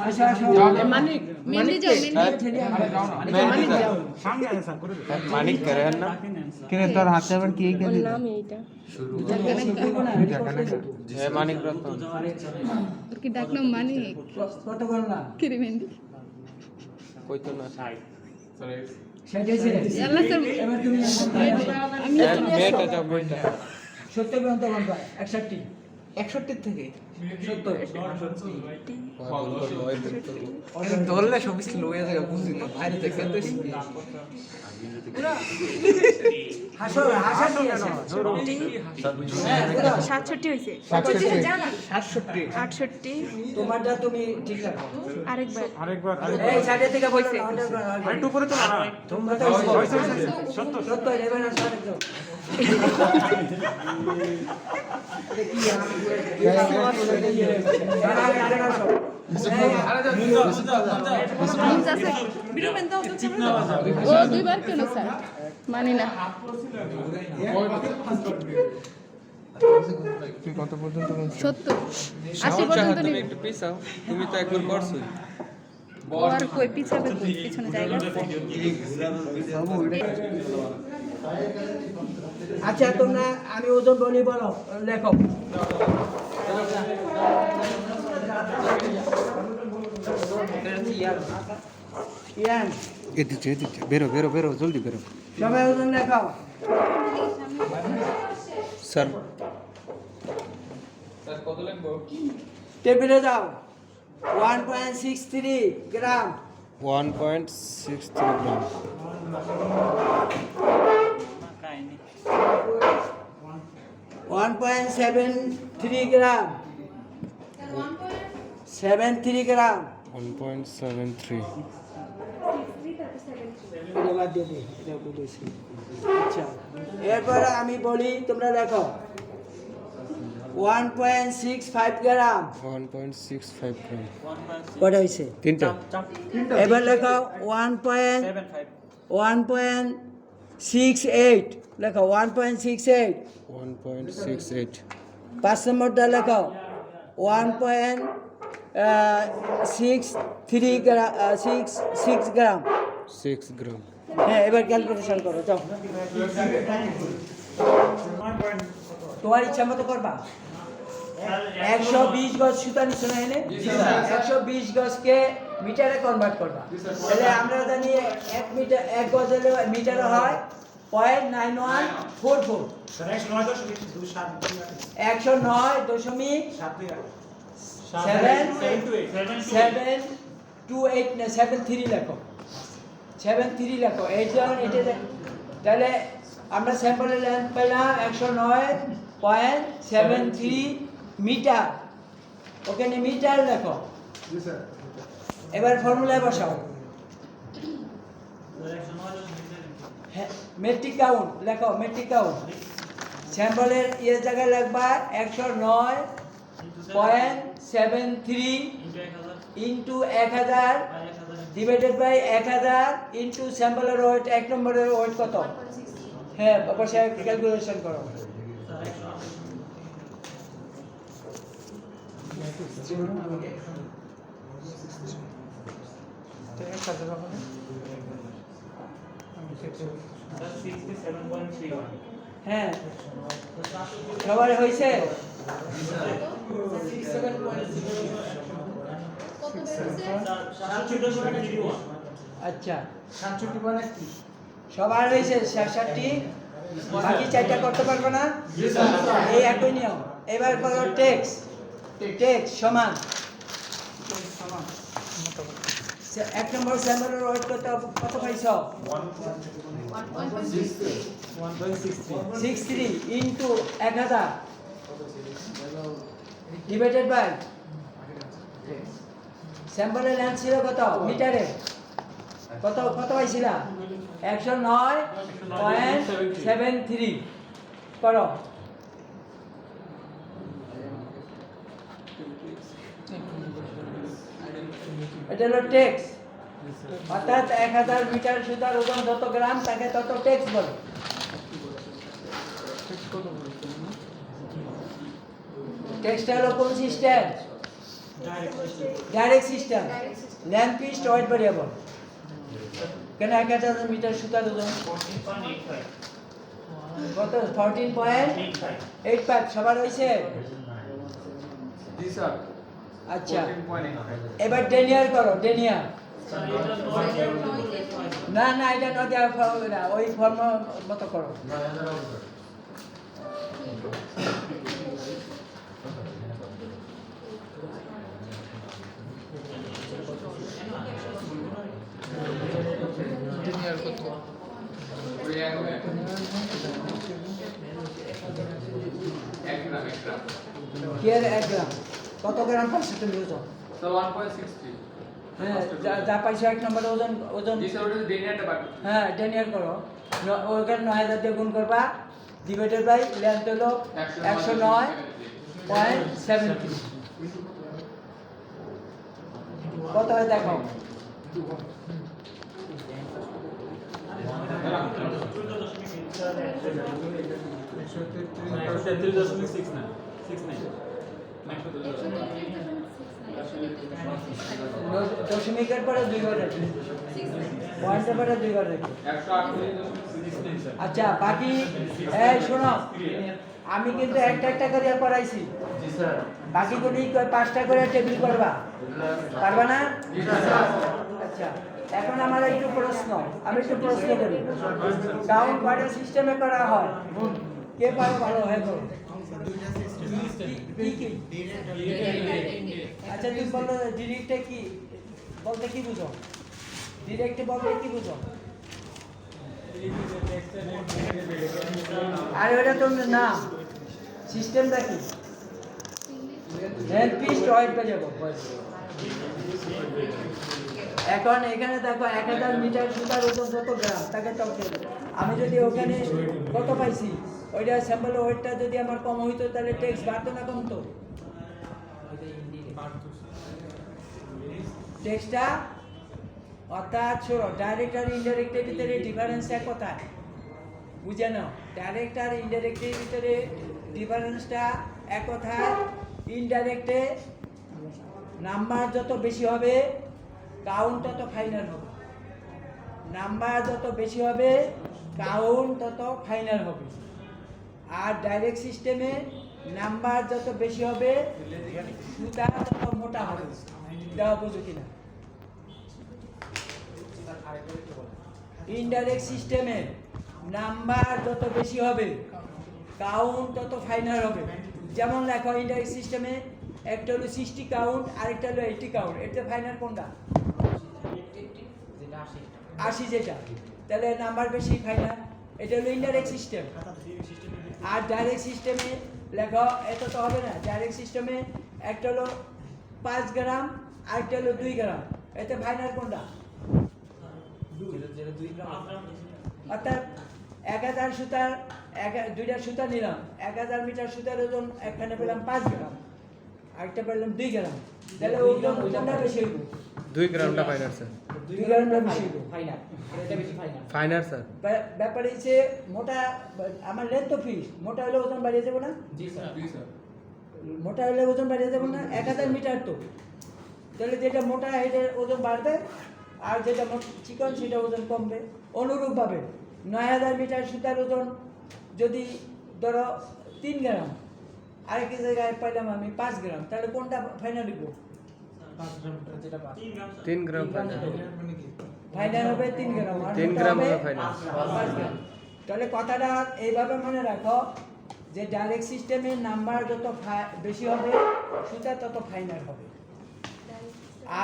আসো আসো মেহেন্দি যাও মানিক করে না কিনে তোর হাতে আবার কি কে দিল নাম এইটা এ মানিক রত্ন তোর কি ডাক নাম মানিক কত করলা কিরে মেহেন্দি কইতো না সেটাইছে আল্লাহ স্যার এবার তুমি মেয়েটা যাও মেয়েটা 70 পর্যন্ত বলবা 61 61 থেকে 70 ধরলে সব কিছু লয়ে থাকে বুঝি না বাইরে থেকে হাসো হাসা কি আছে 67 হইছে 67 জানা 68 68 তোমারটা তুমি ঠিক রাখো আরেকবার এই সাইডে থেকে হইছে। একটু উপরে তো না তোমরা তো হইছে 70 এবার আসো আরেকজন এটা কি ও দুইবার কেন স্যার মানি না তুই কত পর্যন্ত বলছিস 70 80 পর্যন্ত তুমি নিবি একটু পিছাও তুমি তো একবার করছই আর কই পিছাবে কই পিছনে জায়গা আছে আচ্ছা তোমরা আমি ওজন বলি বলো লেখো ইয়ান এদিকে বেরো বেরো বেরো জলদি বেরো সবাই ওজন লেখো স্যার টেবিলে যাও 1.63 গ্রাম 1.63 গ্রাম 1.73 গ্রাম 73 গ্রাম 1.73 এটা বাদ দিয়ে দিই, এটা বলেছি। আচ্ছা এরপরে আমি বলি তোমরা লেখো 1.65 গ্রাম 1.65 গ্রাম কটা হয়েছে তিনটা এবার লেখো 1.68 লেখো 1.68 1.68 পাঁচ নম্বরটা লেখো 1.63 গ্রাম 6 গ্রাম 6 গ্রাম হ্যাঁ এবার ক্যালকুলেশন করো যাও তোমার ইচ্ছা মতো করবা 120 গজ সুতা নিচ্ছ না এনে 120 গজকে মিটারে কনভার্ট করবা তাহলে আমরা জানি 1 মিটার 1 গজ হলে মিটারে হয় 0.9144 109.728 লেখো 73 লেখো এইটা তাহলে আমরা স্যাম্পলের লেন্থ পেলাম 109.73 মিটার ওখানে মিটার লেখো এবার ফর্মুলায় বসাও হ্যাঁ মেট্রিক কাউন্ট লেখো মেট্রিক কাউন্ট স্যাম্পলের ইয়ে জায়গায় লিখবা 109.73 ইন্টু 1000 ডিভাইডেড বাই 1000 ইন্টু স্যাম্পলের ওয়েট এক নম্বরের ওয়েট কত হ্যাঁ অবশ্যই ক্যালকুলেশন করো হ্যাঁ সবার হয়েছে আচ্ছা সবার হয়েছে 67 বাকি 4টা করতে পারবো না এই একই নিয়ম এবার করো টেক্স সমান এক নম্বর স্যাম্পলের ওয়েট কত পাইছো 1.63 ইনটু 1000 ডিভাইডেড বাই স্যাম্পলের লেন্থ ছিল কত মিটারে কত কত পাইছিলা 109.73 করো। এটা হলো টেক্স, অর্থাৎ 1000 মিটার সুতার ওজন যত গ্রাম তাকে তত টেক্স বলে। টেক্সটা হলো কোন system? Direct system. Length fixed weight variable. কেন 1000 মিটার সুতার ওজন কত? 14.85 সবার হইছে? জি স্যার। আচ্ছা, এবার ডেনিয়ার করো। ডেনিয়ার না না, এটা নয় দেওয়া হবে না, ওই ফর্ম মতো করো। ইঞ্জিনিয়ার কত? ওই এক গ্রাম। কি এর 1 গ্রাম? কত গ্রাম পাইছো তুমি ওজন? তো 1.60। হ্যাঁ, যা পাইছো 1 নম্বর ওজন। ওজন জি স্যার, ওটা ডেনিয়ারটা বাকি। হ্যাঁ, ডেনিয়ার করো। ওখানে 9000 দিয়ে গুণ করবা, ডিভাইডেড বাই লেন্থ হলো 109.73। কত হয় দেখো? দশমিকের পরে 2 ঘর রাখি, পয়েন্টের পরে 2 ঘর রাখি। আচ্ছা, বাকি এই শোনো, আমি কিন্তু একটা করে পড়াইছি। বাকিগুলি 5টা করে টেবিল করবা, পারবা না? আচ্ছা, এখন আমার একটু প্রশ্ন, আমি একটু প্রশ্ন করি। কাউন্ট কয়টা সিস্টেমে করা হয়? কে পারো ভালো হয় করো। আচ্ছা, তুমি বলো ডিরেক্টে কি বলতে কি বুঝো? ডিরেক্টে বলতে কি বুঝো? আর ওটা তো না, সিস্টেমটা কি? Length fixed weight variable. এখন এখানে দেখো 1000 মিটার সুতার ওজন যত গ্রাম তাকে তত। আমি যদি ওখানে কত পাইছি, ওইটা স্যাম্পল ওয়েটটা যদি আমার কম হইতো তাহলে টেক্স বাড়তো না কমতো? টেক্সটা, অর্থাৎ শোনো, ডাইরেক্ট আর ইনডাইরেক্টের ভিতরে ডিফারেন্স এক কথায় বুঝে নাও। ডাইরেক্ট আর ইনডাইরেক্টের ভিতরে ডিফারেন্সটা এক কথায়। ইনডাইরেক্টে নাম্বার যত বেশি হবে কাউন্ট তত ফাইনাল হবে। নাম্বার যত বেশি হবে কাউন্ট তত ফাইনাল হবে। আর ডাইরেক্ট সিস্টেমে নাম্বার যত বেশি হবে সুতা তত মোটা হবে। দেওয়া বুঝো কিনা? ইনডাইরেক্ট সিস্টেমে নাম্বার যত বেশি হবে কাউন্ট তত ফাইনাল হবে। যেমন দেখো, ইনডাইরেক্ট সিস্টেমে একটা হলো 60 কাউন্ট, আরেকটা হলো 80 কাউন্ট। এটা ফাইনাল কোনটা? 80 যেটা, তাহলে নাম্বার বেশি ফাইনাল। এটা হলো ইনডাইরেক্ট সিস্টেম। আর ডাইরেক্ট সিস্টেমে লেখো, এত তো হবে না। ডাইরেক্ট সিস্টেমে একটা হলো 5 গ্রাম, আরেকটা হলো 2 গ্রাম। এতে ফাইনাল কোনটা? অর্থাৎ 1000 সুতার, 2টা সুতা নিলাম, 1000 মিটার সুতার ওজন এখানে পেলাম 5 গ্রাম, আরেকটা পেলাম 2 গ্রাম। তাহলে ওজন কোনটা বেশি হইব? 2 গ্রামটা ফাইনাল স্যার। 2 গ্রামটা বেশি হইব। ফাইনাল, এটা বেশি ফাইনাল। Final sir. ব্যাপার হচ্ছে মোটা, আমার লেন্থ তো ফিক্স। মোটা হলে ওজন বাড়িয়ে যাবো না? জি স্যার। জি স্যার। মোটা হলে ওজন বাড়িয়ে যাবো না? 1000 মিটার তো, তাহলে যেটা মোটা এটার ওজন বাড়বে, আর যেটা চিকন সেটা ওজন কমবে। অনুরূপভাবে 9000 মিটার সুতার ওজন যদি ধরো 3 গ্রাম, আরেক জায়গায় পাইলাম আমি 5 গ্রাম, তাহলে কোনটা ফাইনাল দিব? 3 গ্রাম ফাইনাল। ফাইনাল হবে 3 গ্রাম, আর 3 মোটা গ্রাম হবে হবে ফাইনাল। 5 গ্রাম। তাহলে কথাটা এইভাবে মনে রাখো যে ডাইরেক্ট সিস্টেমের নাম্বার যত বেশি হবে সুতা তত ফাইনাল হবে।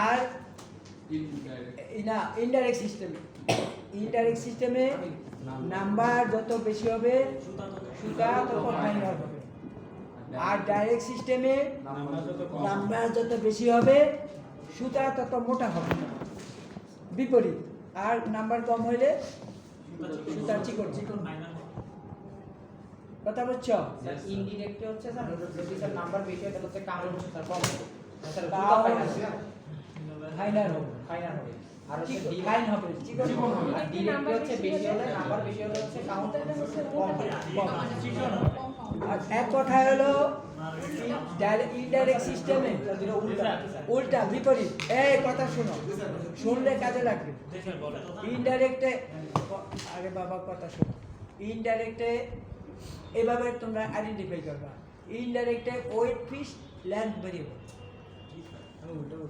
আর ইনডাইরেক্ট সিস্টেমে নাম্বার যত বেশি হবে সুতা তত ফাইনাল হবে। আর ডাইরেক্ট সিস্টেমে নাম্বার যত বেশি হবে সুতা তত মোটা হবে, বিপরীত। আর নাম্বার কম হইলে সুতা চিকন কথা বুঝছো? স্যার ইনডিরেক্টে হচ্ছে স্যার যদি স্যার নাম্বার বেশি হয় তাহলে হচ্ছে কাউন্ট হচ্ছে স্যার কম হবে স্যার ফাইনাল হবে ফাইনাল হবে আর হচ্ছে ফাইন হবে চিকন হবে। আর ডিরেক্টে হচ্ছে বেশি হলে নাম্বার বেশি হলে হচ্ছে কাউন্ট কম হবে আর এক কথা হলো ইনডাইরেক্ট সিস্টেমে উল্টা বিপরীত। এই কথা শুনো, শুনলে কাজে লাগবে। ইনডাইরেক্টে আরে বাবা কথা শুনো, ইনডাইরেক্টে এভাবে তোমরা আইডেন্টিফাই করবা। ইনডাইরেক্টে ওয়েট ফিস লেন্থ ভেরিয়েবল,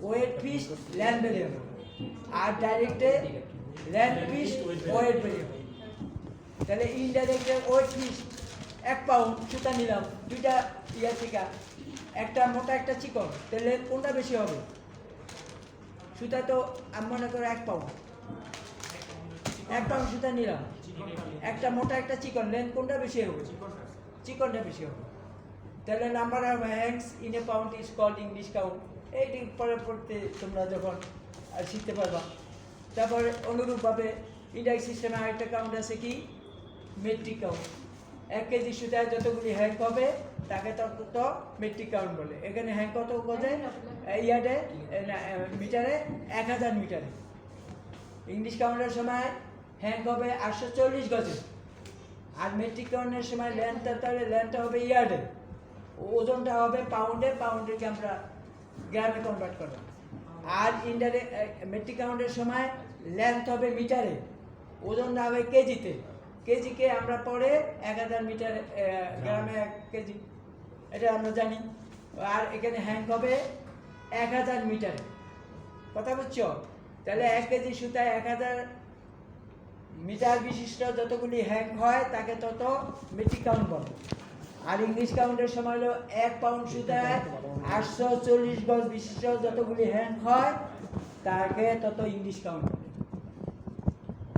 ওয়েট ফিস লেন্থ ভেরিয়েবল, আর ডাইরেক্টে লেন্থ ফিস ওয়েট ভেরিয়েবল। তাহলে ইনডাইরেক্টে ওয়েট ফিস 1 পাউন্ড সুতা নিলাম, দুইটা ইয়া থেকে, একটা মোটা একটা চিকন, তাহলে কোনটা বেশি হবে? সুতা তো আমি মনে করো 1 পাউন্ড, 1 পাউন্ড সুতা নিলাম, একটা মোটা একটা চিকন, লেন্থ কোনটা বেশি হবে? চিকনটা বেশি হবে। তাহলে number of hanks in a pound is called English count. এইটি পরে পড়তে তোমরা যখন শিখতে পারবা। তারপরে অনুরূপভাবে ইনডাইরেক্ট সিস্টেমে আরেকটা কাউন্ট আছে কি? Metric count. 1 কেজি সুতায় যতগুলি হ্যাঙ্ক হবে তাকে তত মেট্রিক কাউন্ট বলে। এখানে হ্যাঙ্ক কত বোঝে? ইয়ার্ডে মিটারে 1000 মিটারে। ইংলিশ কাউন্টের সময় হ্যাঙ্ক হবে 840 গজে, আর মেট্রিক কাউন্টের সময় লেন্থটা হবে ইয়ার্ডে, ওজনটা হবে পাউন্ডে, পাউন্ডেরকে আমরা গ্রামে কনভার্ট করলাম। আর ইনডাইরেক্ট মেট্রিক কাউন্টের সময় লেন্থ হবে মিটারে, ওজনটা হবে কেজিতে, কেজিকে আমরা পরে 1000 মিটার গ্রামে 1 কেজি, এটা আমরা জানি। আর এখানে হ্যাঙ্ক হবে 1000 মিটারে। কথা বুঝছো? তাহলে 1 কেজি সুতায় 1000 মিটার বিশিষ্ট যতগুলি হ্যাঙ্ক হয় তাকে তত মেট্রিক কাউন্ট বলে। আর ইংলিশ কাউন্টের সময় হলো 1 পাউন্ড সুতায় 840 গজ বিশিষ্ট যতগুলি হ্যাঙ্ক হয় তাকে তত ইংলিশ কাউন্ট বলে।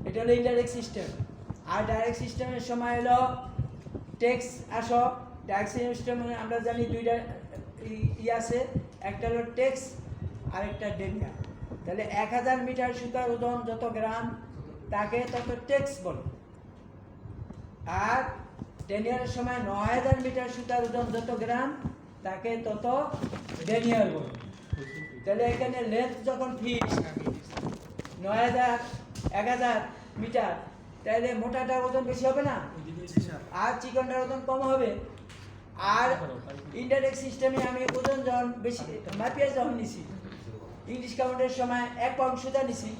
এটা হলো ইনডাইরেক্ট সিস্টেম। আর ডাইরেক্ট সিস্টেমের সময় হলো টেক্স আসো। ডাইরেক্ট সিস্টেমে আমরা জানি দুইটা আছে, একটা হলো টেক্স আর একটা ডেনিয়ার। তাহলে 1000 মিটার সুতার ওজন যত গ্রাম তাকে তত টেক্স বলে। আর ডেনিয়ারের সময় 9000 মিটার সুতার ওজন যত গ্রাম তাকে তত ডেনিয়ার বলে। তাহলে এখানে লেন্থ যখন ফিক্স 9000 1000 মিটার, তাহলে মোটাটার ওজন বেশি হবে না, আর চিকনটার ওজন কম হবে। আর ইনডাইরেক্ট সিস্টেমে আমি ওজন যখন বেশি মাপিয়ে যখন নিছি, ইংলিশ কাউন্টের সময় 1 পাউন্ড সুতা নিছি,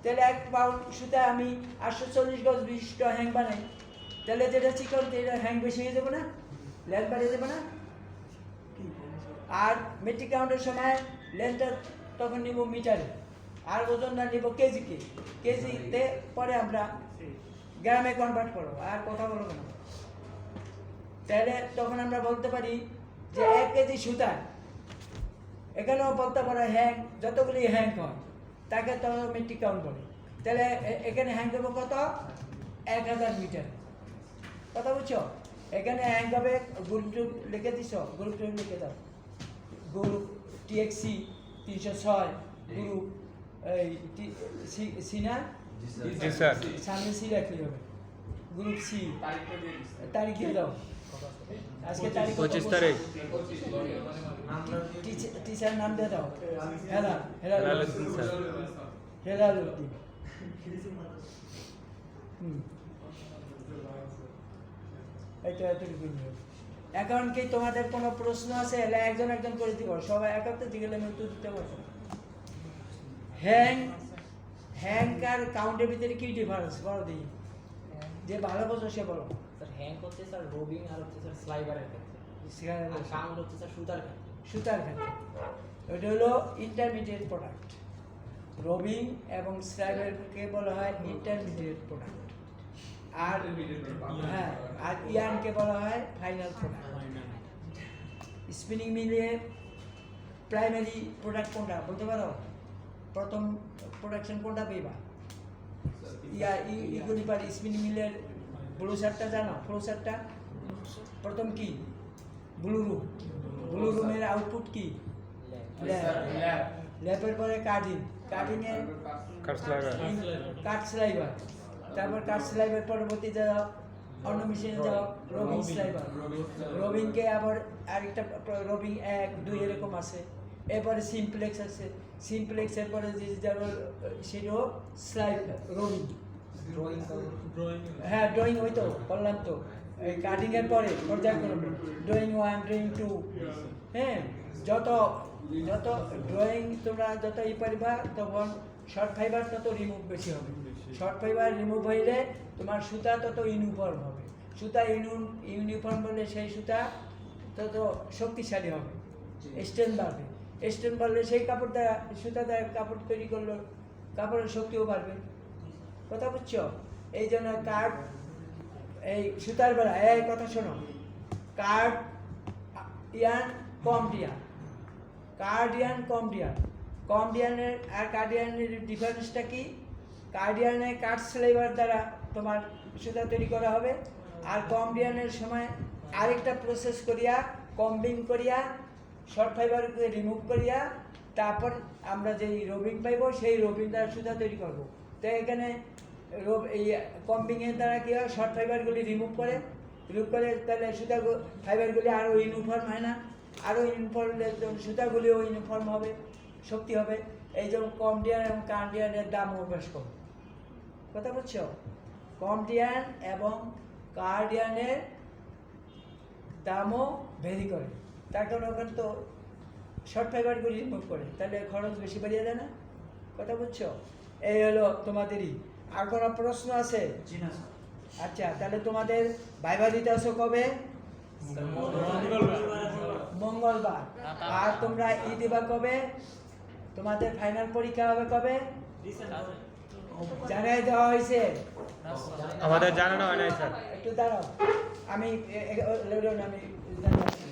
তাহলে 1 পাউন্ড সুতা আমি 840 গজ বিশিষ্ট হ্যাং বানাই, তাহলে যেটা চিকন এটা হ্যাং বেশি হয়ে যাবে না, লেন্থ বাড়িয়ে যাবে না। আর মেট্রিক কাউন্টের সময় লেন্থটা তখন নিব মিটারে, আর ওজনটা নিব কেজিকে, কেজিতে পরে আমরা গ্রামে কনভার্ট করবো। আর কথা বলবো না, তাহলে তখন আমরা বলতে পারি যে 1 কেজি সুতায়, এখানেও বলতে পারে হ্যাঙ্ক যতগুলি হ্যাঙ্ক হয় তাকে তত মেট্রিক কাউন্ট বলে। তাহলে এখানে হ্যাঙ্ক হবে কত? 1000 মিটার। কথা বুঝছো? এখানে হ্যাঙ্ক হবে গ্রুপ লিখে দিছ, গ্রুপ লিখে দাও, গ্রুপ TXC 306, গ্রুপ সি না, জি স্যার, সামনে সি রাখলে হবে, গ্রুপ সি। তারিখ দিয়ে দাও, আজকে তারিখ 25 তারিখ। টিচার নাম দিয়ে দাও, হেলাল হেলালুদ্দিন স্যার। হেলালুদ্দিন। এইটা এতটুকু। এখন কি তোমাদের কোনো প্রশ্ন আছে? এলা একজন একজন করে দিব, সবাই একাত্তর দিকে আমি উত্তর দিতে পারবো। হ্যাঙ্ক আর কাউন্টের ভিতরে কি ডিফারেন্স বলো দেখি, যে ভালো বোঝো সে বলো। স্যার হ্যাঙ্ক হচ্ছে স্যার রোবিং আর হচ্ছে স্যার স্লাইভারের ক্ষেত্রে, আর কাউন্ট হচ্ছে স্যার সুতার ক্ষেত্রে। সুতার ক্ষেত্রে ওইটা হলো ইন্টারমিডিয়েট প্রোডাক্ট। রবিং এবং স্লাইভারকে বলা হয় ইন্টারমিডিয়েট প্রোডাক্ট, আর হ্যাঁ, আর ইয়ানকে বলা হয় ফাইনাল প্রোডাক্ট। স্পিনিং মিলে প্রাইমারি প্রোডাক্ট কোনটা বলতে পারো? প্রথম প্রোডাকশন কোনটা পেবা? ইগুলি পারি স্পিনিং মিলের ব্লু শার্টটা জানো? ফ্লো শার্টটা প্রথম কি? Blue room. ব্লু রুমের আউটপুট কি? ল্যাপ। ল্যাপের পরে কার্ডিন। কাটিংয়ের কাট স্লাইডার কাট স্লাইবার, তারপর কাট স্লাইবার পরবর্তীতে যাও অন্য মেশিনে যাও রবিং স্লাইবার, রবিংকে আবার আরেকটা রবিং 1 2 এরকম আছে, এরপরে সিমপ্লেক্স আছে, সিমপ্লেক্সের পরে যে যাবে সেটাও স্লাইড রবিং। হ্যাঁ ড্রয়িং ওই তো বললাম তো, এই কাটিংয়ের পরে পর্যায়ক্রমে ড্রয়িং 1 ড্রয়িং 2, হ্যাঁ যত যত ড্রয়িং তোমরা যত পারিবা তখন শর্ট ফাইবার তত রিমুভ বেশি হবে, শর্ট ফাইবার রিমুভ হইলে তোমার সুতা তত ইউনিফর্ম হবে, সুতা ইউনিফর্ম হলে সেই সুতা তত শক্তিশালী হবে, স্ট্রেন বাড়বে, স্ট্রেন বাড়লে সেই কাপড় দ্বারা সুতা দ্বারা কাপড় তৈরি করলে কাপড়ের শক্তিও বাড়বে। কথা বুঝছো? এই জন্য কার্ড এই সুতার বেলা এই কথা শোনো, কার্ড ইয়ান কমডিয়ান, কার্ডিয়ান কমডিয়ান, কমডিয়ানের আর কার্ডিয়ানের ডিফারেন্সটা কি? কার্ডিয়ানে কাট স্লাইবার দ্বারা তোমার সুতা তৈরি করা হবে, আর কমডিয়ানের সময় আরেকটা প্রসেস করিয়া কম্বিং করিয়া শর্ট ফাইবারকে রিমুভ করিয়া তারপর আমরা যেই রবিং পাইব সেই রবিং দ্বারা সুতা তৈরি করব। তো এখানে এই কম্বিংয়ের দ্বারা কী হয়, শর্ট ফাইবারগুলি রিমুভ করে তাহলে সুতা ফাইবারগুলি আরও ইউনিফর্ম হয় না, আরও ইউনিফর্ম সুতাগুলিও ইউনিফর্ম হবে, শক্তি হবে। এই জন্য কমডিয়ান এবং কার্ডিয়ানের দামও বেশ কম। কথা বুঝছো? কমডিয়ান এবং কার্ডিয়ানের দামও ভেরি করে, তার কারণ ওখানে তো শর্ট ফাইবারগুলি রিমুভ করে, তাহলে খরচ বেশি বাড়িয়ে দেয় না। কথা বুঝছো? এই হলো তোমাদেরই। আর কোনো প্রশ্ন আছে? আচ্ছা, তাহলে তোমাদের ভাইভা দিতে আসো কবে? মঙ্গলবার। আর তোমরা দিবা কবে? তোমাদের ফাইনাল পরীক্ষা হবে কবে? জানাই দেওয়া হয়েছে? আমাদের জানানো হয় নাই স্যার। একটু দাঁড়াও, আমি জানাচ্ছি।